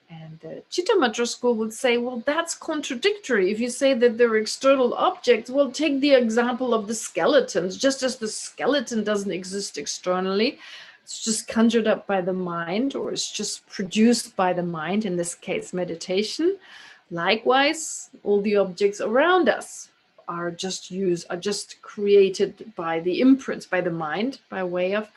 And the Chittamatra school would say, well, that's contradictory. If you say that there are external objects, well, take the example of the skeletons. Just as the skeleton doesn't exist externally, it's just conjured up by the mind, or it's just produced by the mind, in this case, meditation. Likewise, all the objects around us are just created by the imprints, by the mind, by way of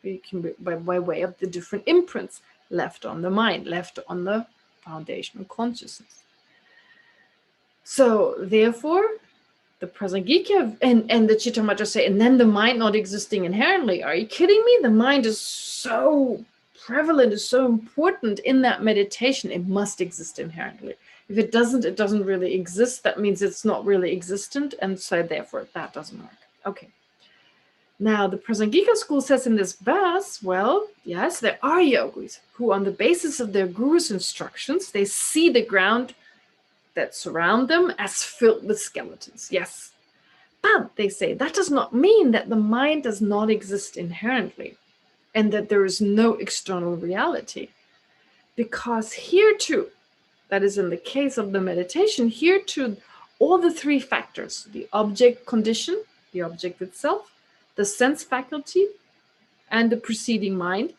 the different imprints left on the mind, left on the foundational consciousness. So therefore, the Prasangika and the Chittamatta say, and then the mind not existing inherently. Are you kidding me? The mind is so prevalent, is so important in that meditation. It must exist inherently. If it doesn't really exist. That means it's not really existent, and so therefore that doesn't work. Okay. Now the Prasangika school says in this verse, well, yes, there are yogis who, on the basis of their guru's instructions, they see the ground that surround them as filled with skeletons. Yes. But they say that does not mean that the mind does not exist inherently and that there is no external reality. Because here too, that is in the case of the meditation, here too, all the three factors, the object condition, the object itself, the sense faculty, and the preceding mind,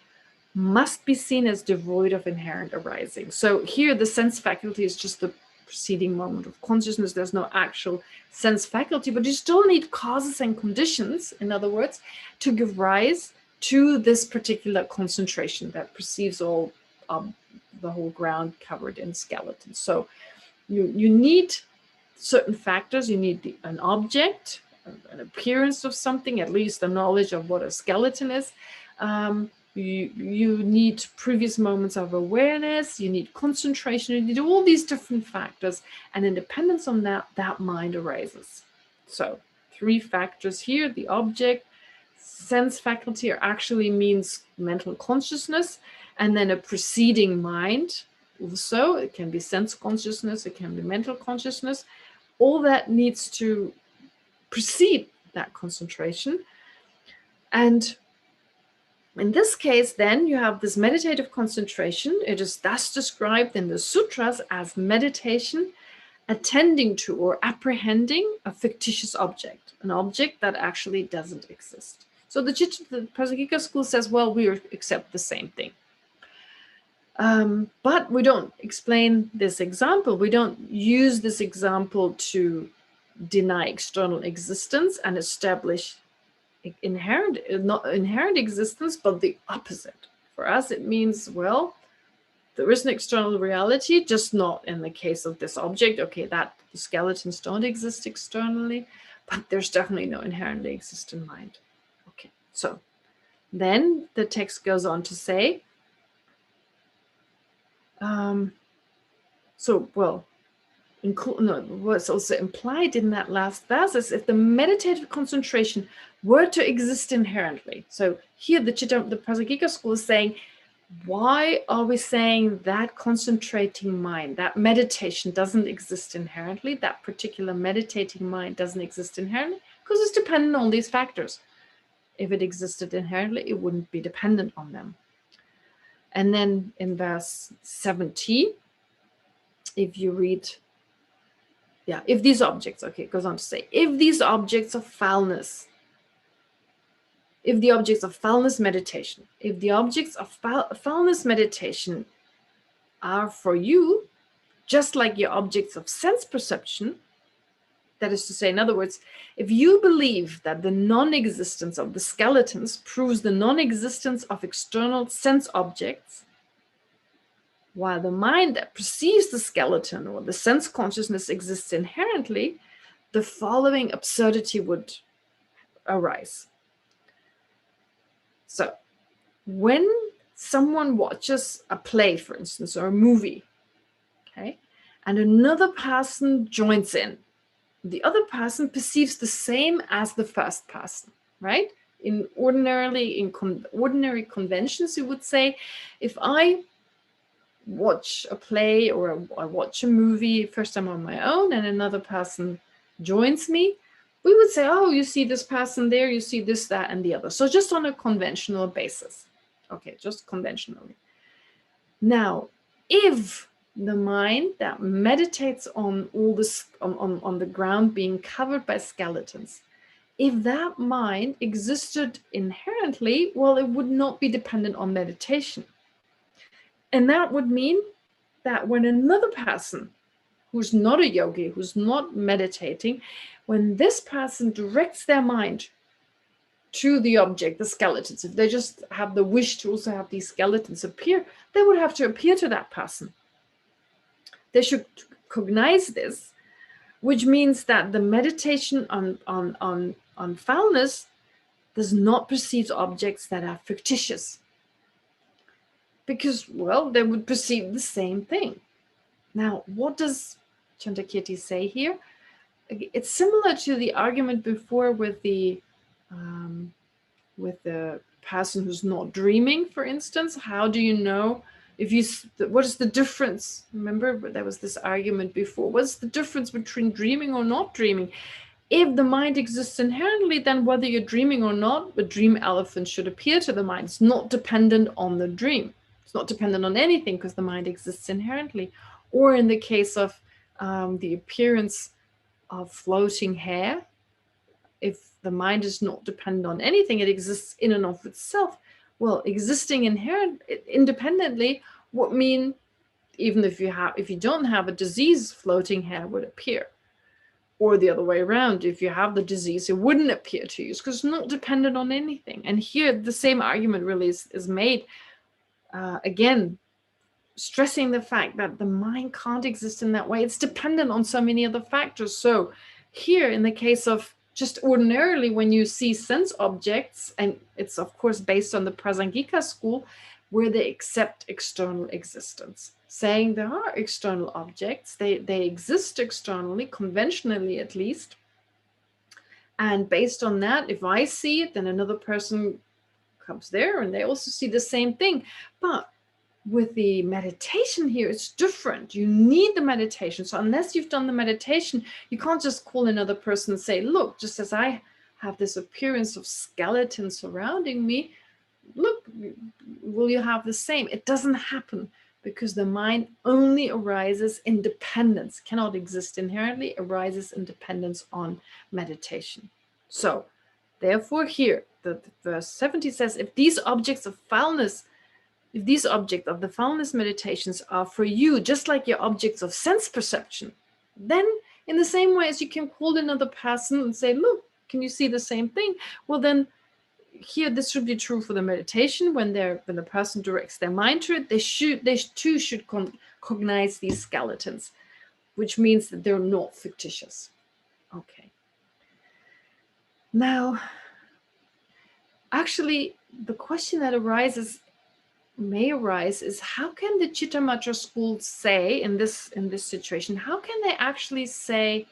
must be seen as devoid of inherent arising. So here the sense faculty is just the preceding moment of consciousness. There's no actual sense faculty, but you still need causes and conditions, in other words, to give rise to this particular concentration that perceives all the whole ground covered in skeletons. So you need certain factors. You need an object, an appearance of something, at least a knowledge of what a skeleton is. You need previous moments of awareness, you need concentration, you need all these different factors, and in dependence on that mind arises. So 3 factors here, the object, sense faculty, or actually means mental consciousness, and then a preceding mind. Also, it can be sense consciousness, it can be mental consciousness. All that needs to precede that concentration. And in this case, then, you have this meditative concentration. It is thus described in the sutras as meditation attending to or apprehending a fictitious object, an object that actually doesn't exist. So the Prasangika school says, well, we accept the same thing. But we don't explain this example. We don't use this example to deny external existence and establish not inherent existence, but the opposite. For us, it means, well, there is an external reality, just not in the case of this object. Okay, that the skeletons don't exist externally, but there's definitely no inherently existent mind. Okay, so then the text goes on to say, what's also implied in that last verse is if the meditative concentration were to exist inherently. So here the Prasangika school is saying, why are we saying that concentrating mind, that meditation doesn't exist inherently, that particular meditating mind doesn't exist inherently? Because it's dependent on these factors. If it existed inherently, it wouldn't be dependent on them. And then in verse 17, if you read, if these objects, okay, it goes on to say, if these objects of foulness, if the objects of foulness meditation, if the objects of foulness meditation are for you, just like your objects of sense perception, that is to say, in other words, if you believe that the non-existence of the skeletons proves the non-existence of external sense objects, while the mind that perceives the skeleton or the sense consciousness exists inherently, the following absurdity would arise. So, when someone watches a play, for instance, or a movie, okay, and another person joins in, the other person perceives the same as the first person, right? In ordinary conventions, you would say, if I watch a play or I watch a movie first time on my own and another person joins me, we would say, oh, you see this person there, you see this, that, and the other. So just on a conventional basis. Okay, just conventionally. Now, if the mind that meditates on all this, on the ground being covered by skeletons, if that mind existed inherently, well, it would not be dependent on meditation. And that would mean that when another person who's not a yogi, who's not meditating, when this person directs their mind to the object, the skeletons. If they just have the wish to also have these skeletons appear, they would have to appear to that person. They should cognize this, which means that the meditation on foulness does not perceive objects that are fictitious. Because, well, they would perceive the same thing. Now, what does Chandrakirti say here? It's similar to the argument before with the person who's not dreaming, for instance. How do you know if you, what is the difference? Remember, there was this argument before. What's the difference between dreaming or not dreaming? If the mind exists inherently, then whether you're dreaming or not, the dream elephant should appear to the mind. It's not dependent on the dream. It's not dependent on anything because the mind exists inherently. Or in the case of the appearance of floating hair, if the mind is not dependent on anything, it exists in and of itself. Well, existing independently would mean even if you don't have a disease, floating hair would appear. Or the other way around, if you have the disease, it wouldn't appear to you because it's not dependent on anything. And here the same argument really is made. Again, stressing the fact that the mind can't exist in that way. It's dependent on so many other factors. So here, in the case of just ordinarily, when you see sense objects, and it's of course based on the Prasangika school, where they accept external existence, saying there are external objects, they exist externally, conventionally at least. And based on that, if I see it, then another person comes there and they also see the same thing. But with the meditation here, it's different. You need the meditation. So unless you've done the meditation, you can't just call another person and say, look, just as I have this appearance of skeleton surrounding me, look, will you have the same? It doesn't happen because the mind only arises in dependence, cannot exist inherently, arises in dependence on meditation. So therefore here, the verse 70 says, if these objects of foulness, if these objects of the foulness meditations are for you, just like your objects of sense perception, then in the same way as you can call another person and say, look, can you see the same thing? Well, then here, this should be true for the meditation. When the person directs their mind to it, they too should cognize these skeletons, which means that they're not fictitious. Okay. Now, actually, the question that may arise is, how can the Chittamatra school say in this situation, how can they actually say,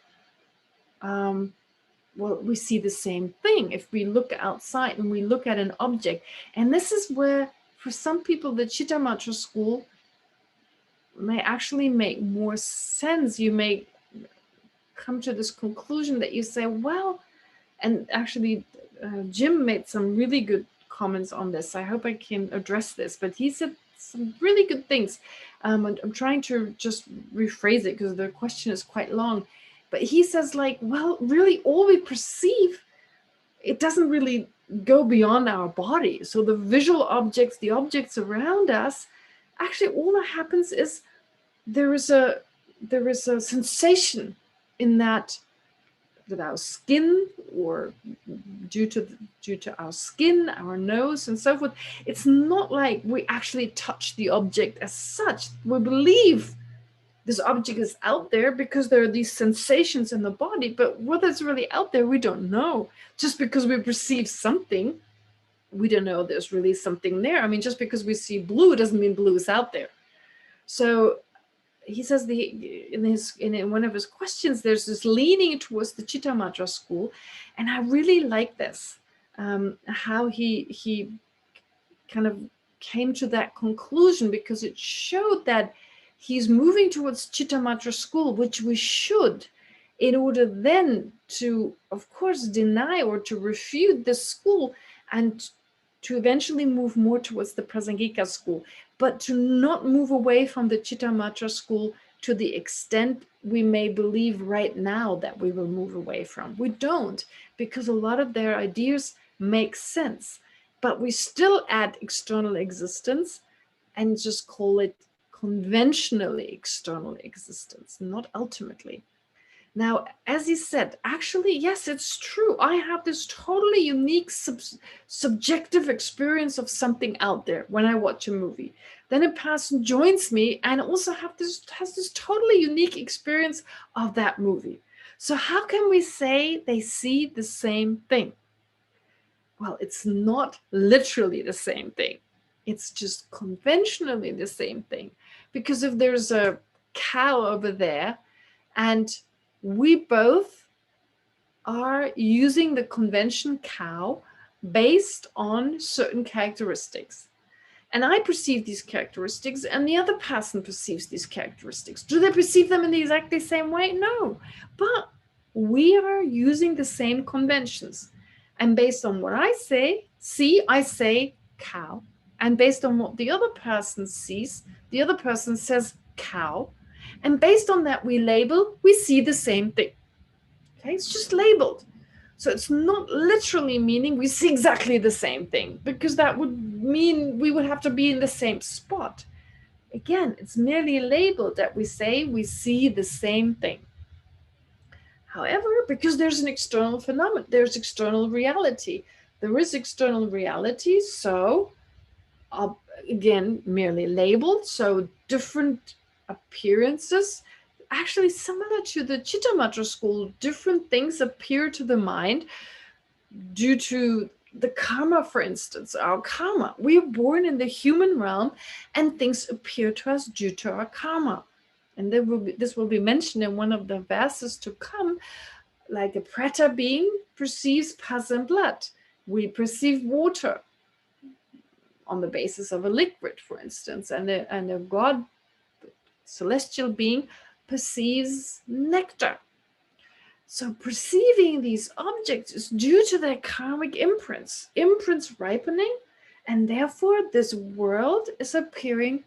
well, we see the same thing if we look outside and we look at an object? And this is where, for some people, the Chittamatra school may actually make more sense. You may come to this conclusion that you say, well, and actually Jim made some really good comments on this. I hope I can address this, but he said some really good things. I'm trying to just rephrase it because the question is quite long. But he says, like, well, really all we perceive, it doesn't really go beyond our body. So the visual objects, the objects around us, actually all that happens is there is a sensation in that with our skin, or due to our skin, our nose, and so forth. It's not like we actually touch the object as such. We believe this object is out there because there are these sensations in the body, but whether it's really out there, we don't know. Just because we perceive something, we don't know there's really something there. I mean, just because we see blue doesn't mean blue is out there. So he says in one of his questions, there's this leaning towards the Chittamatra school, and I really like this, how he kind of came to that conclusion, because it showed that he's moving towards Chittamatra school, which we should, in order then to, of course, deny or to refute this school and to eventually move more towards the Prasangika school, but to not move away from the Chittamatra school to the extent we may believe right now that we will move away from. We don't, because a lot of their ideas make sense, but we still add external existence and just call it conventionally external existence, not ultimately. Now, as he said, actually, yes, it's true. I have this totally unique subjective experience of something out there when I watch a movie. Then a person joins me and also has this totally unique experience of that movie. So how can we say they see the same thing? Well, it's not literally the same thing. It's just conventionally the same thing. Because if there's a cow over there and we both are using the convention cow based on certain characteristics. And I perceive these characteristics, and the other person perceives these characteristics. Do they perceive them in the exactly same way? No. But we are using the same conventions. And based on what I I say cow. And based on what the other person sees, the other person says cow. And based on that, we see the same thing. Okay, it's just labeled. So it's not literally meaning we see exactly the same thing, because that would mean we would have to be in the same spot. Again, it's merely labeled that we say we see the same thing. However, because there's an external phenomenon, there's external reality. There is external reality, so again, merely labeled, so different appearances. Actually, similar to the Chitta Matra school, different things appear to the mind due to the karma, for instance, our karma. We are born in the human realm and things appear to us due to our karma. And this will be mentioned in one of the verses to come, like a preta being perceives pus and blood. We perceive water on the basis of a liquid, for instance, and a god, celestial being, perceives nectar. So perceiving these objects is due to their karmic imprints ripening, and therefore this world is appearing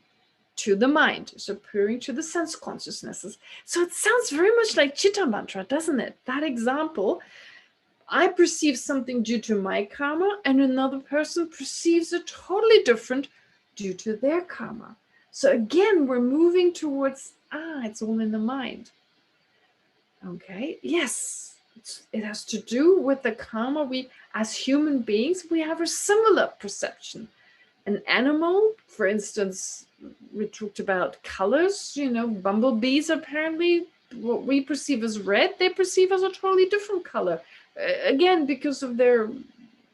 to the mind, is appearing to the sense consciousnesses. So it sounds very much like Chitta Mantra, doesn't it? That example, I perceive something due to my karma, and another person perceives it totally different due to their karma. So again, we're moving towards, it's all in the mind. Okay, yes, it has to do with the karma. We, as human beings, we have a similar perception. An animal, for instance, we talked about colors, bumblebees, apparently what we perceive as red, they perceive as a totally different color. Again, because of the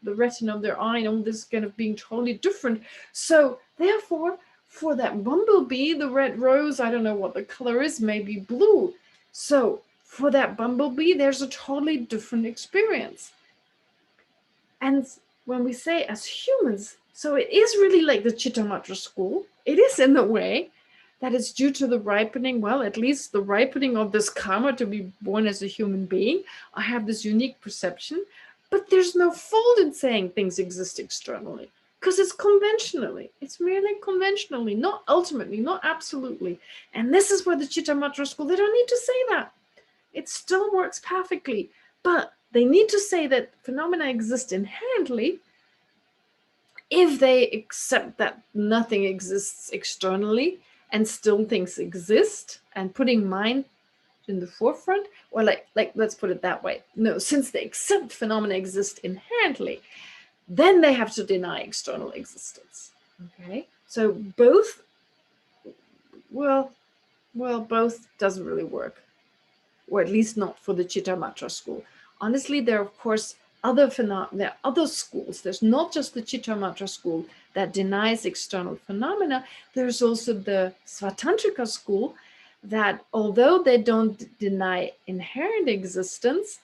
retina of their eye and all this kind of being totally different. So therefore, for that bumblebee, the red rose, I don't know what the color is, maybe blue. So for that bumblebee, there's a totally different experience. And when we say as humans, so it is really like the Chitta Matra school. It is in the way that it's due to the ripening, well, at least the ripening of this karma to be born as a human being. I have this unique perception, but there's no fault in saying things exist externally, because it's conventionally. It's merely conventionally, not ultimately, not absolutely. And this is where the Chitta Matra school, they don't need to say that. It still works perfectly, but they need to say that phenomena exist inherently if they accept that nothing exists externally and still things exist, and putting mind in the forefront, or like let's put it that way. No, since they accept phenomena exist inherently, then they have to deny external existence. Okay, so both, well, both doesn't really work, or at least not for the Chitta Matra school. Honestly, there are, of course, there are other schools. There's not just the Chitta Matra school that denies external phenomena. There's also the Svatantrika school that, although they don't deny inherent existence,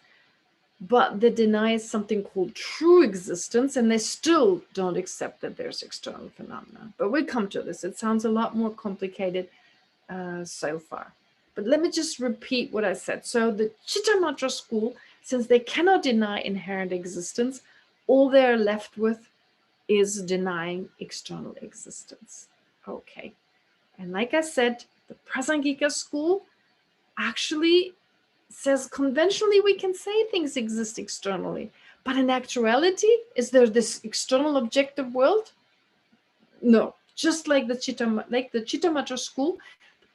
but they deny something called true existence, and they still don't accept that there's external phenomena. But we'll come to this. It sounds a lot more complicated so far. But let me just repeat what I said. So the Chitta Matra school, since they cannot deny inherent existence, all they're left with is denying external existence. Okay. And like I said, the Prasangika school actually says conventionally we can say things exist externally. But in actuality, is there this external objective world? No. Just like the Chitta Matra school,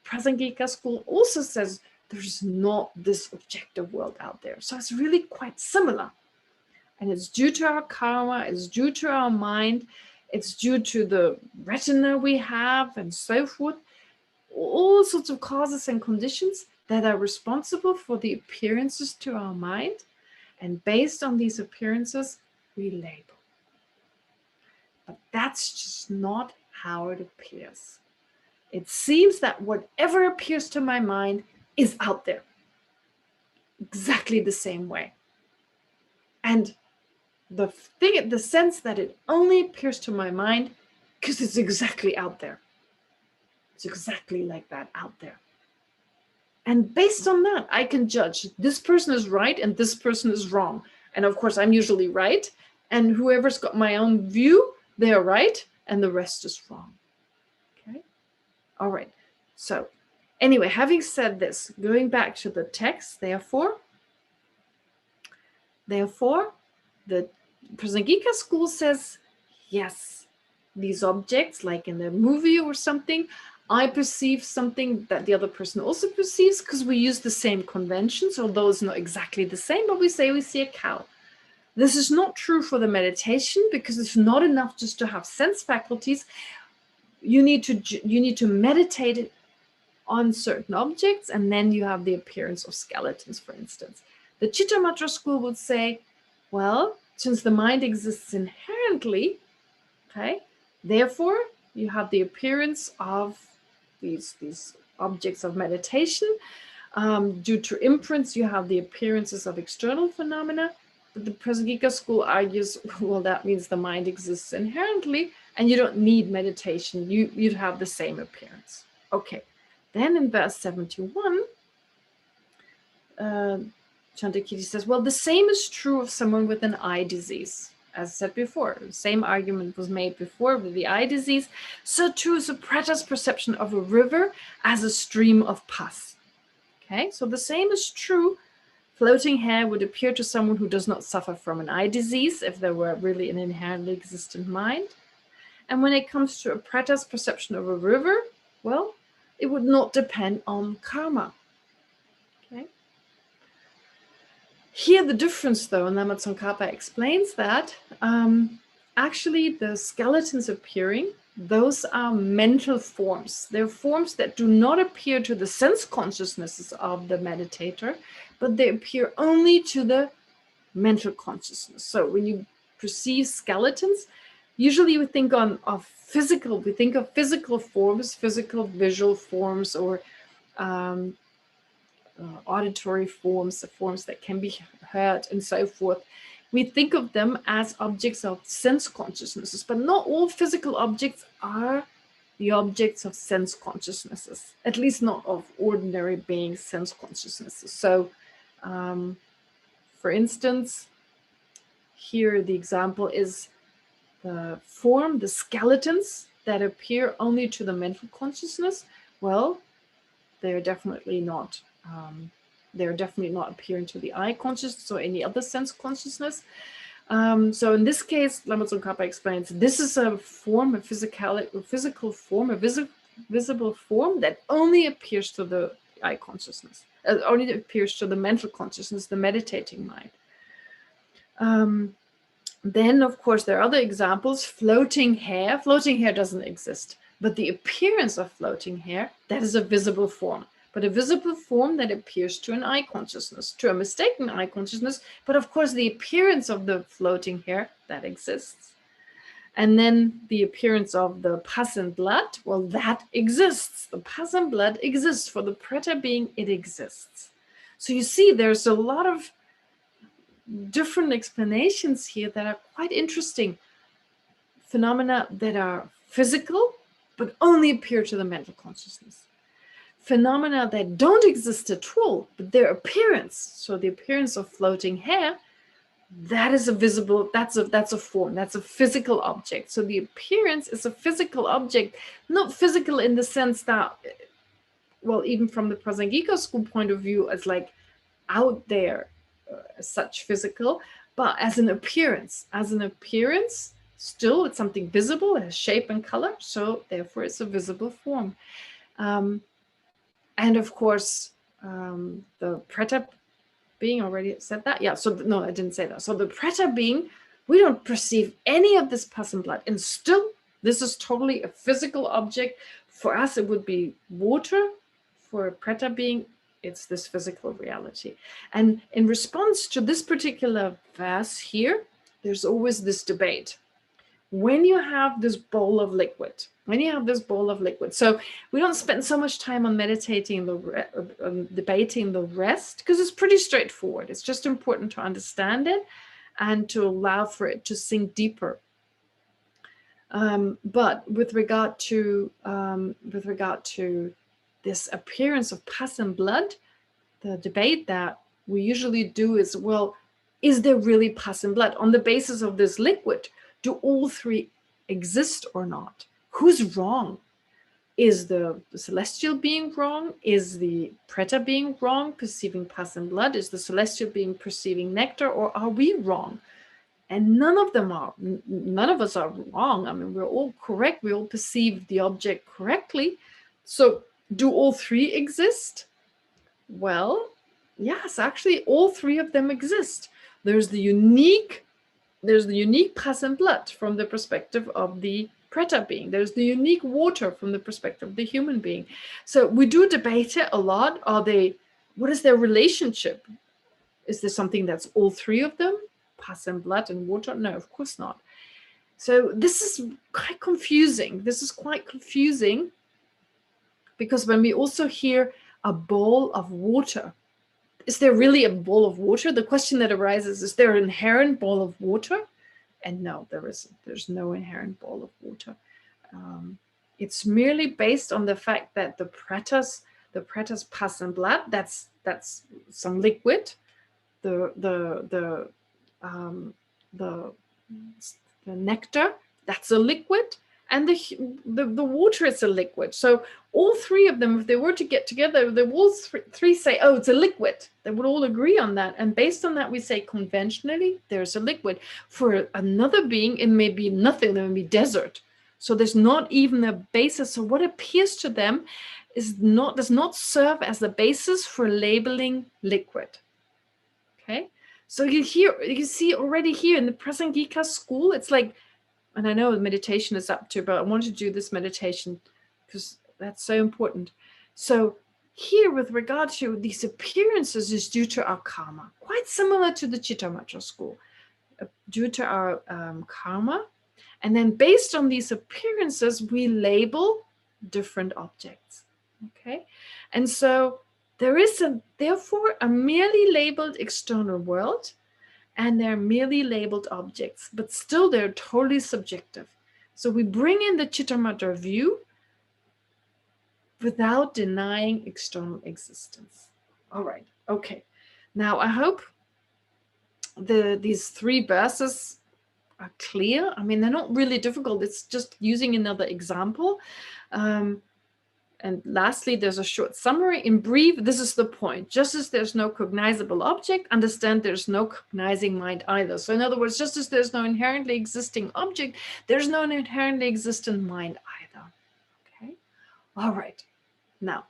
Prasangika school also says there's not this objective world out there. So it's really quite similar. And it's due to our karma, it's due to our mind, it's due to the retina we have and so forth. All sorts of causes and conditions that are responsible for the appearances to our mind. And based on these appearances, we label. But that's just not how it appears. It seems that whatever appears to my mind is out there, exactly the same way. And the sense that it only appears to my mind because it's exactly out there. It's exactly like that out there. And based on that, I can judge this person is right and this person is wrong. And of course, I'm usually right. And whoever's got my own view, they're right. And the rest is wrong. Okay. All right. So anyway, having said this, going back to the text, therefore, the Prasangika school says, yes, these objects, like in the movie or something, I perceive something that the other person also perceives because we use the same conventions, although it's not exactly the same, but we say we see a cow. This is not true for the meditation because it's not enough just to have sense faculties. You need to meditate on certain objects, and then you have the appearance of skeletons, for instance. The Chittamatra school would say, well, since the mind exists inherently, okay, therefore you have the appearance of these objects of meditation. Due to imprints, you have the appearances of external phenomena. But the Prasangika school argues, well, that means the mind exists inherently, and you don't need meditation. You'd have the same appearance. Okay. Then in verse 71, Chantakiri says, well, the same is true of someone with an eye disease. As said before, the same argument was made before with the eye disease. So too is a preter's perception of a river as a stream of pus. Okay, so the same is true. Floating hair would appear to someone who does not suffer from an eye disease if there were really an inherently existent mind. And when it comes to a preter's perception of a river, well, it would not depend on karma. Okay. Here the difference, though, and Lama Tsongkhapa explains that actually the skeletons appearing, those are mental forms. They're forms that do not appear to the sense consciousnesses of the meditator, but they appear only to the mental consciousness. So when you perceive skeletons, usually we think of physical forms, physical visual forms, or auditory forms, the forms that can be heard and so forth. We think of them as objects of sense consciousnesses, but not all physical objects are the objects of sense consciousnesses, at least not of ordinary being sense consciousnesses. So, for instance, here the example is the form, the skeletons that appear only to the mental consciousness. Well, they're definitely not appearing to the eye consciousness or any other sense consciousness. So in this case, Lama Tsongkhapa explains, this is a form, a physical form, a visible form that only appears to the eye consciousness, only appears to the mental consciousness, the meditating mind. Then, of course, there are other examples. Floating hair. Floating hair doesn't exist, but the appearance of floating hair, that is a visible form. But a visible form that appears to an eye consciousness, to a mistaken eye consciousness. But of course, the appearance of the floating hair, that exists. And then the appearance of the pus and blood, well, that exists. The pus and blood exists. For the preter being, it exists. So you see, there's a lot of different explanations here that are quite interesting. Phenomena that are physical, but only appear to the mental consciousness. Phenomena that don't exist at all, but their appearance, so the appearance of floating hair, that is a visible, that's a form, that's a physical object. So the appearance is a physical object, not physical in the sense that, well, even from the Prasangika school point of view, as like out there, such physical, but as an appearance, still it's something visible, it has shape and color, so therefore it's a visible form. And of course, The Preta being, already said that. Yeah, so no, I didn't say that. So the Preta being, we don't perceive any of this pus and blood, and still this is totally a physical object. For us it would be water. For a Preta being, it's this physical reality. And in response to this particular verse here, there's always this debate. When you have this bowl of liquid, so we don't spend so much time on meditating, debating the rest, because it's pretty straightforward. It's just important to understand it and to allow for it to sink deeper. But with regard to this appearance of pus and blood, the debate that we usually do is, well, is there really pus and blood? On the basis of this liquid, do all three exist or not? Who's wrong? Is the celestial being wrong? Is the Preta being wrong, perceiving pus and blood? Is the celestial being perceiving nectar? Or are we wrong? And none of us are wrong. I mean, we're all correct. We all perceive the object correctly. So do all three exist? Well, yes, actually all three of them exist. There's the unique pus and blood from the perspective of the Preta being. There's the unique water from the perspective of the human being. So we do debate it a lot. What is their relationship? Is there something that's all three of them? Pus and blood and water? No, of course not. So this is quite confusing. Because when we also hear a bowl of water, is there really a bowl of water? The question that arises, is there an inherent bowl of water? And no, there isn't. There's no inherent bowl of water. It's merely based on the fact that the Preta's pus and blood, that's some liquid. The nectar, that's a liquid, and the water is a liquid. So all three of them, if they were to get together, they will three say, oh, it's a liquid. They would all agree on that. And based on that, we say conventionally, there's a liquid. For another being, it may be nothing. There may be desert. So there's not even a basis. So what appears to them does not serve as the basis for labeling liquid. Okay. So you see already here in the Prasangika school, it's like, and I know meditation is up to, but I want to do this meditation because that's so important. So here, with regard to these appearances, is due to our karma, quite similar to the Chittamatra school, due to our karma. And then based on these appearances, we label different objects. Okay. And so there is therefore a merely labeled external world, and they're merely labeled objects, but still they're totally subjective. So we bring in the Chittamatra view without denying external existence. All right, okay. Now I hope these three verses are clear. I mean, they're not really difficult. It's just using another example. And lastly, there's a short summary. In brief, this is the point. Just as there's no cognizable object, understand there's no cognizing mind either. So in other words, just as there's no inherently existing object, there's no inherently existent mind either. Okay? All right. Now,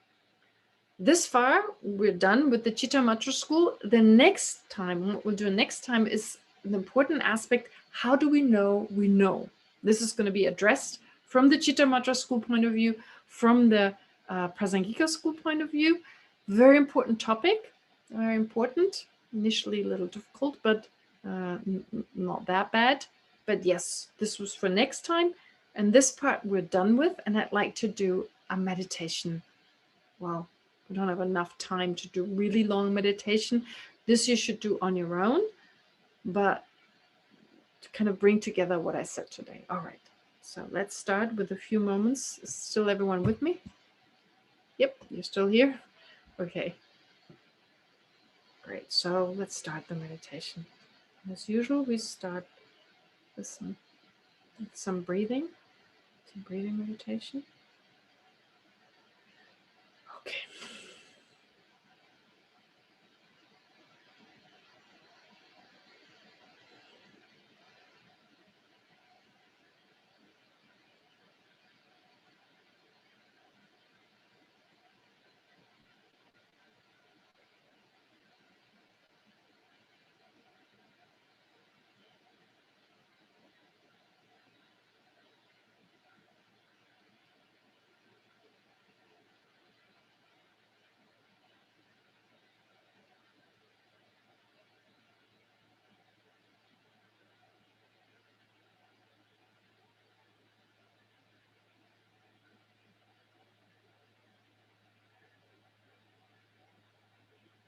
this far, we're done with the Chittamatra school. The next time, what we'll do next time is an important aspect. How do we know we know? This is going to be addressed from the Chittamatra school point of view, from the Prasangika school point of view. Very important topic, very important. Initially a little difficult, but not that bad. But yes, this was for next time. And this part we're done with, and I'd like to do a meditation. Well, we don't have enough time to do really long meditation. This you should do on your own, but to kind of bring together what I said today. All right. So let's start with a few moments. Is still everyone with me? Yep, you're still here? Okay. Great. So let's start the meditation. As usual, we start with some breathing meditation. Okay.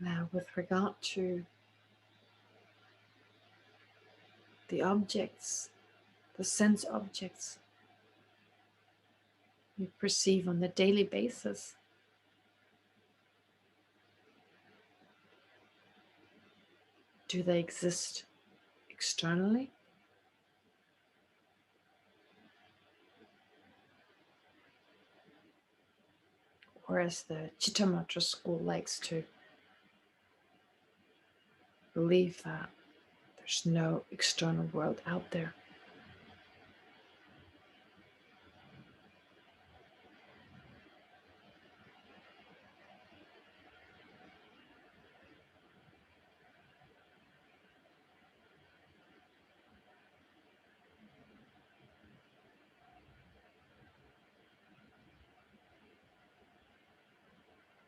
Now, with regard to the objects, the sense objects you perceive on a daily basis, do they exist externally? Or as the Chittamatra school likes to believe that there's no external world out there.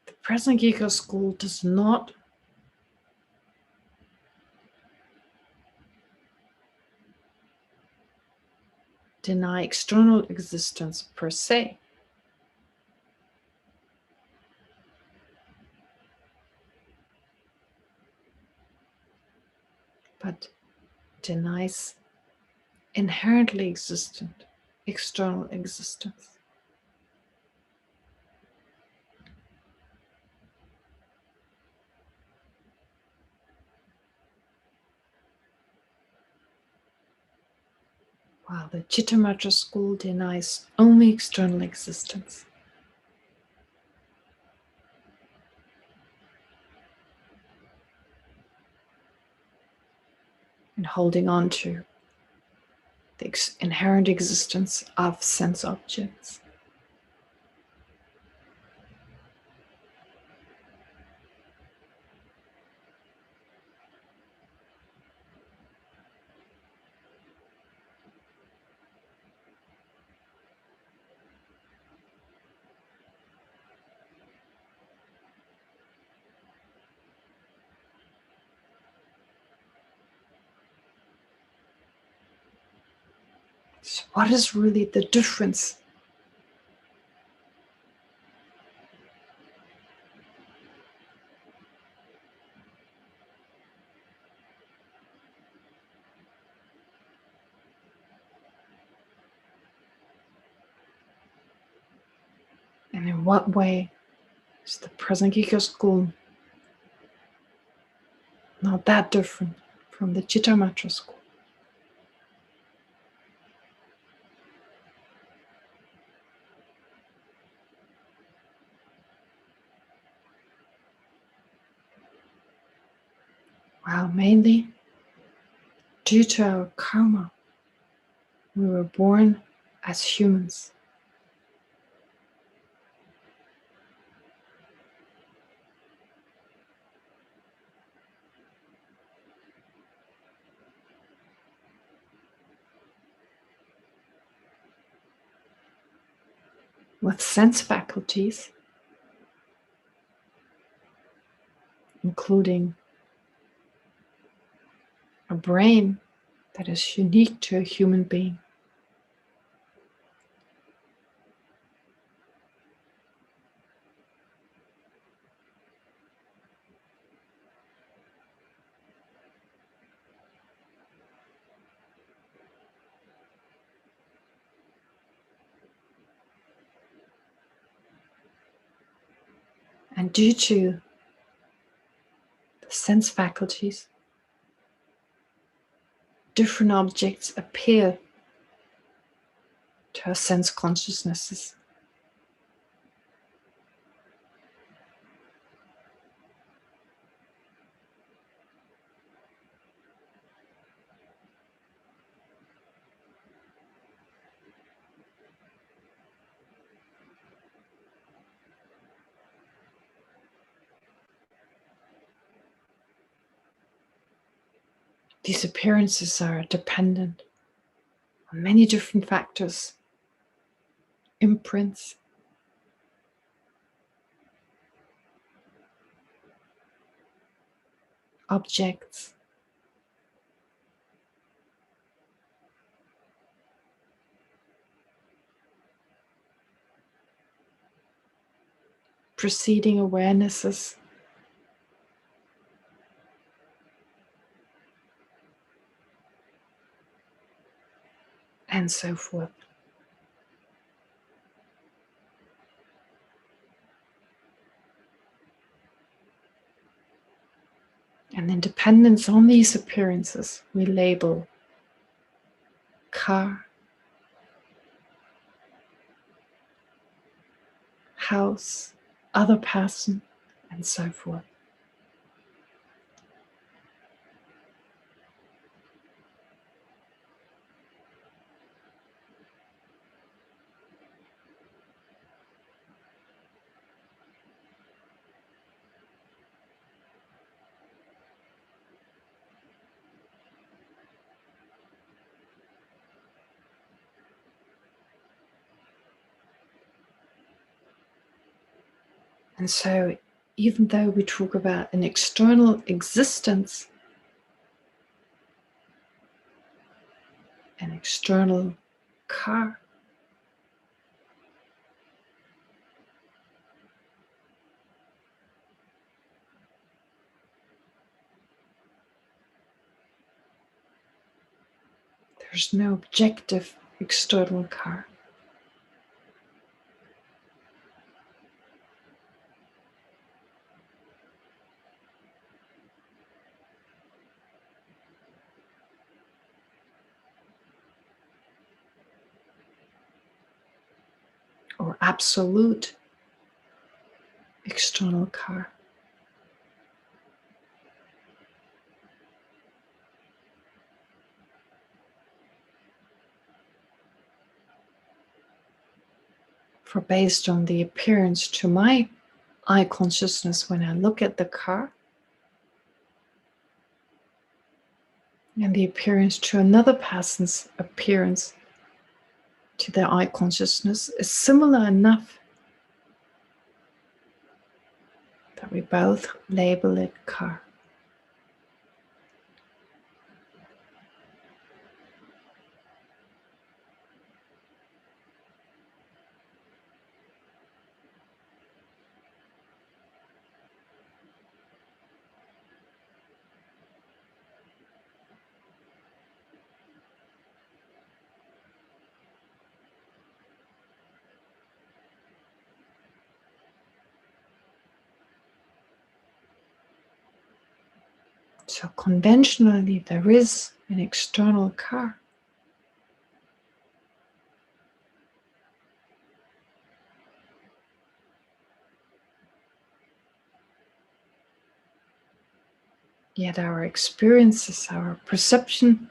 The Prasangika school does not deny external existence per se, but denies inherently existent external existence. While the Chittamatra school denies only external existence. And holding on to the inherent existence of sense objects. So what is really the difference? And in what way is the Prasangika school not that different from the Chittamatra school? Well, mainly due to our karma, we were born as humans. With sense faculties, including a brain that is unique to a human being. And due to the sense faculties, different objects appear to our sense consciousnesses. These appearances are dependent on many different factors, imprints, objects, preceding awarenesses, and so forth. And in dependence on these appearances, we label car, house, other person, and so forth. And so, even though we talk about an external existence, an external car, there's no objective external car. Or absolute external car. For based on the appearance to my eye consciousness when I look at the car, and the appearance to another person's appearance to their eye consciousness is similar enough that we both label it car. So conventionally, there is an external car. Yet our experiences, our perception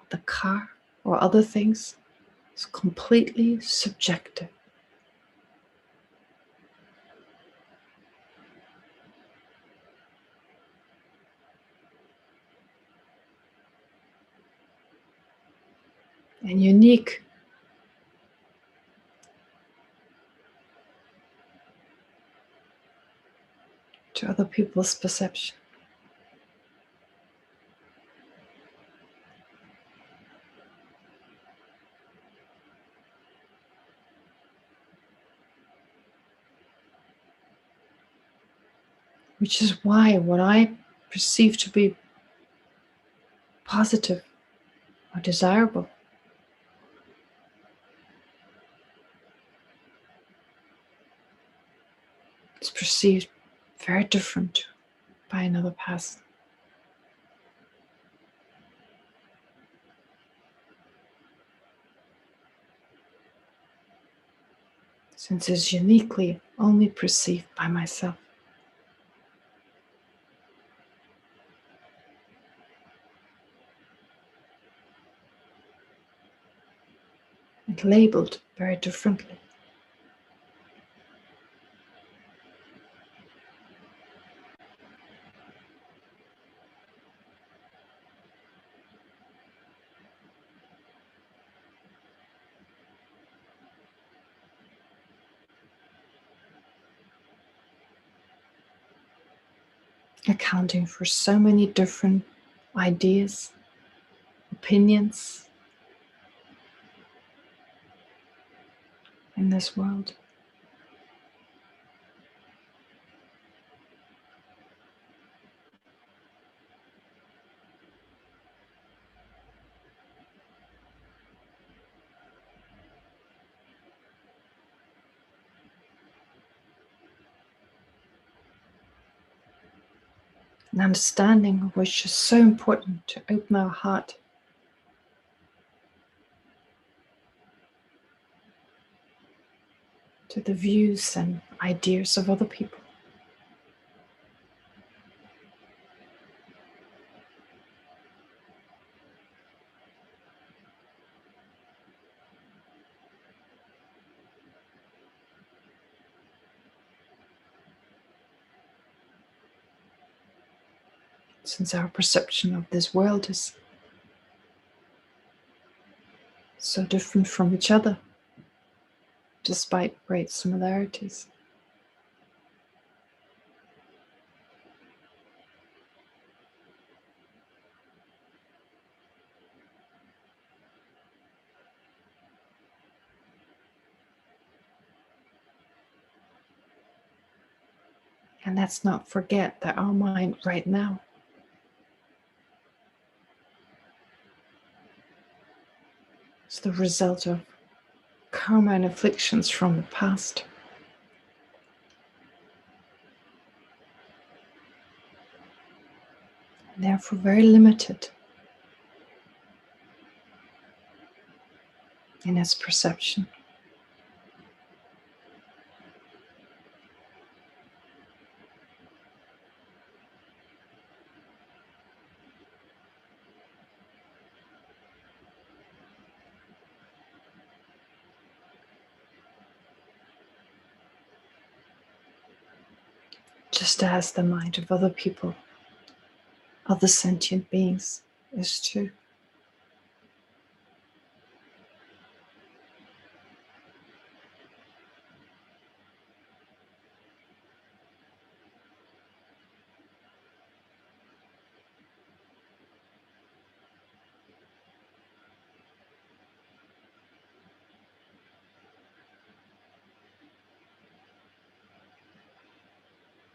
of the car or other things is completely subjective. And unique to other people's perception. Which is why what I perceive to be positive or desirable is perceived very different by another person. Since it's uniquely only perceived by myself. And labeled very differently. Accounting for so many different ideas, opinions in this world. An understanding of which is so important to open our heart to the views and ideas of other people. Since our perception of this world is so different from each other, despite great similarities. And let's not forget that our mind right now is the result of karma and afflictions from the past. And therefore very limited in its perception. Just as the mind of other people, other sentient beings, is too.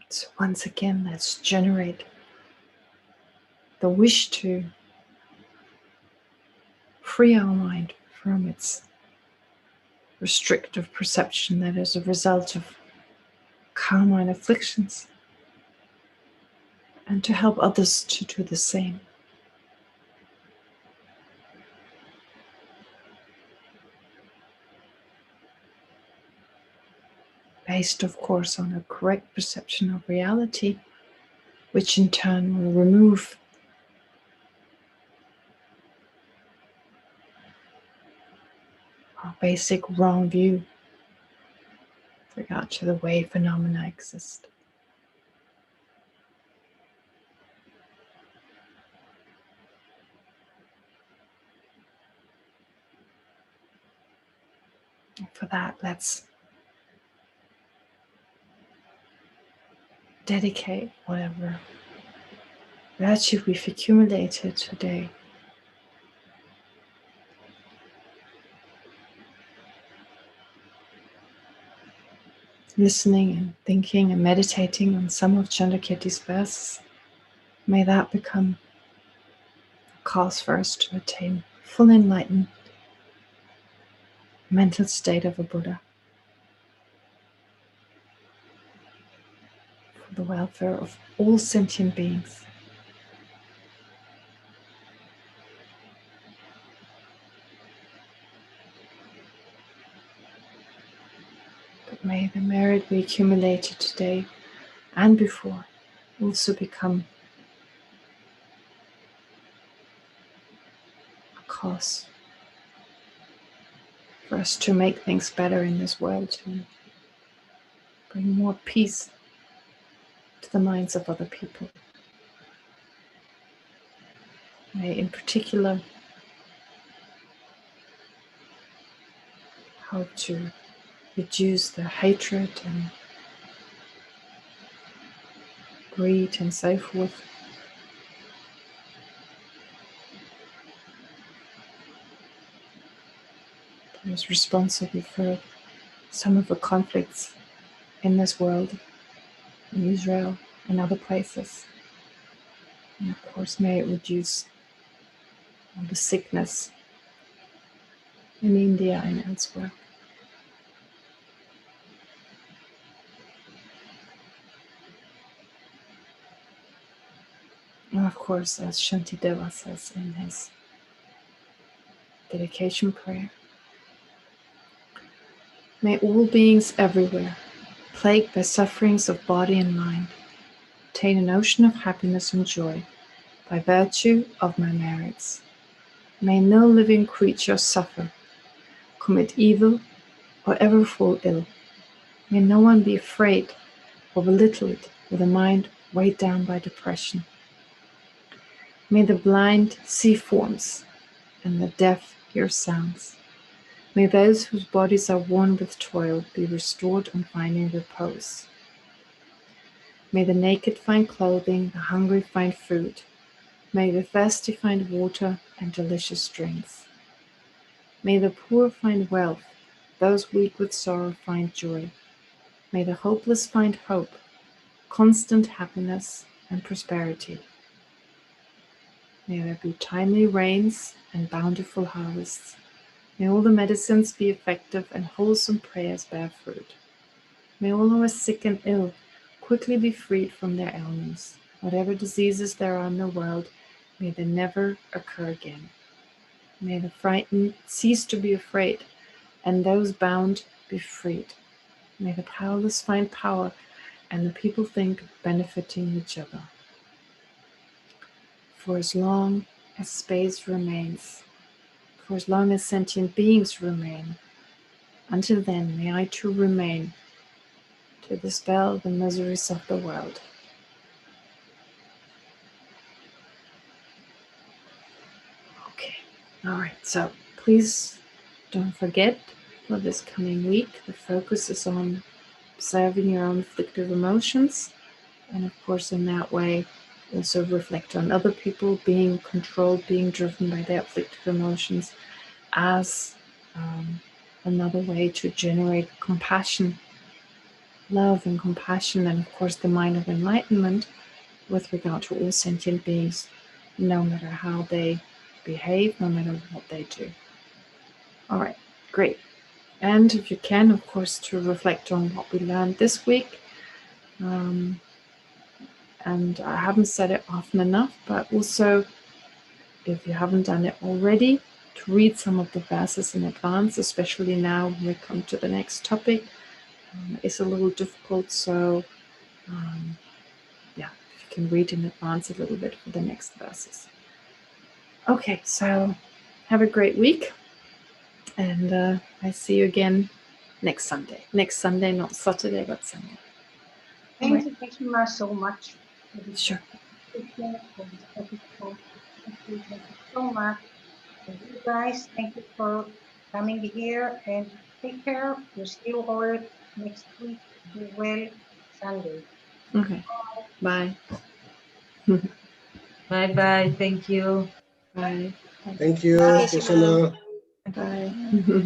So once again, let's generate the wish to free our mind from its restrictive perception that is a result of karma and afflictions, and to help others to do the same. Based, of course, on a correct perception of reality, which in turn will remove our basic wrong view with regard to the way phenomena exist. And for that, let's dedicate whatever virtue we've accumulated today listening and thinking and meditating on some of Chandrakirti's verses. May that become a cause for us to attain full enlightenment, mental state of a Buddha, for the welfare of all sentient beings. But may the merit we accumulated today and before also become a cause for us to make things better in this world, to bring more peace to the minds of other people. May in particular help to reduce the hatred and greed and so forth. That is responsible for some of the conflicts in this world, in Israel and other places. And of course, may it reduce all the sickness in India and elsewhere. of course, as Shantideva says in his dedication prayer, may all beings everywhere, plagued by sufferings of body and mind, attain an ocean of happiness and joy by virtue of my merits. May no living creature suffer, commit evil, or ever fall ill. May no one be afraid or belittled with a mind weighed down by depression. May the blind see forms and the deaf hear sounds. May those whose bodies are worn with toil be restored and finding repose. May the naked find clothing, the hungry find food. May the thirsty find water and delicious drinks. May the poor find wealth, those weak with sorrow find joy. May the hopeless find hope, constant happiness and prosperity. May there be timely rains and bountiful harvests. May all the medicines be effective and wholesome prayers bear fruit. May all who are sick and ill quickly be freed from their ailments. Whatever diseases there are in the world, may they never occur again. May the frightened cease to be afraid, and those bound be freed. May the powerless find power, and the people think of benefiting each other. For as long as space remains, for as long as sentient beings remain, until then may I too remain to dispel the miseries of the world. Okay, all right, so please don't forget for this coming week, the focus is on observing your own afflictive emotions, and of course in that way also reflect on other people being controlled, being driven by their afflictive emotions as another way to generate compassion, love and compassion, and of course the mind of enlightenment with regard to all sentient beings, no matter how they behave, no matter what they do. All right, great. And if you can, of course, to reflect on what we learned this week. And I haven't said it often enough, but also, if you haven't done it already, to read some of the verses in advance, especially now when we come to the next topic. It's a little difficult, so yeah, if you can read in advance a little bit for the next verses. Okay, so have a great week, and I see you again next Sunday. Next Sunday, not Saturday, but Sunday. Thank you, Krishna, so much. Sure. Thank you so much. And you guys, thank you for coming here and take care. We'll see you all next week. Be well Sunday. Okay. Bye. Bye-bye. Thank you. Bye. Thank you, Bye. Krishna. Bye.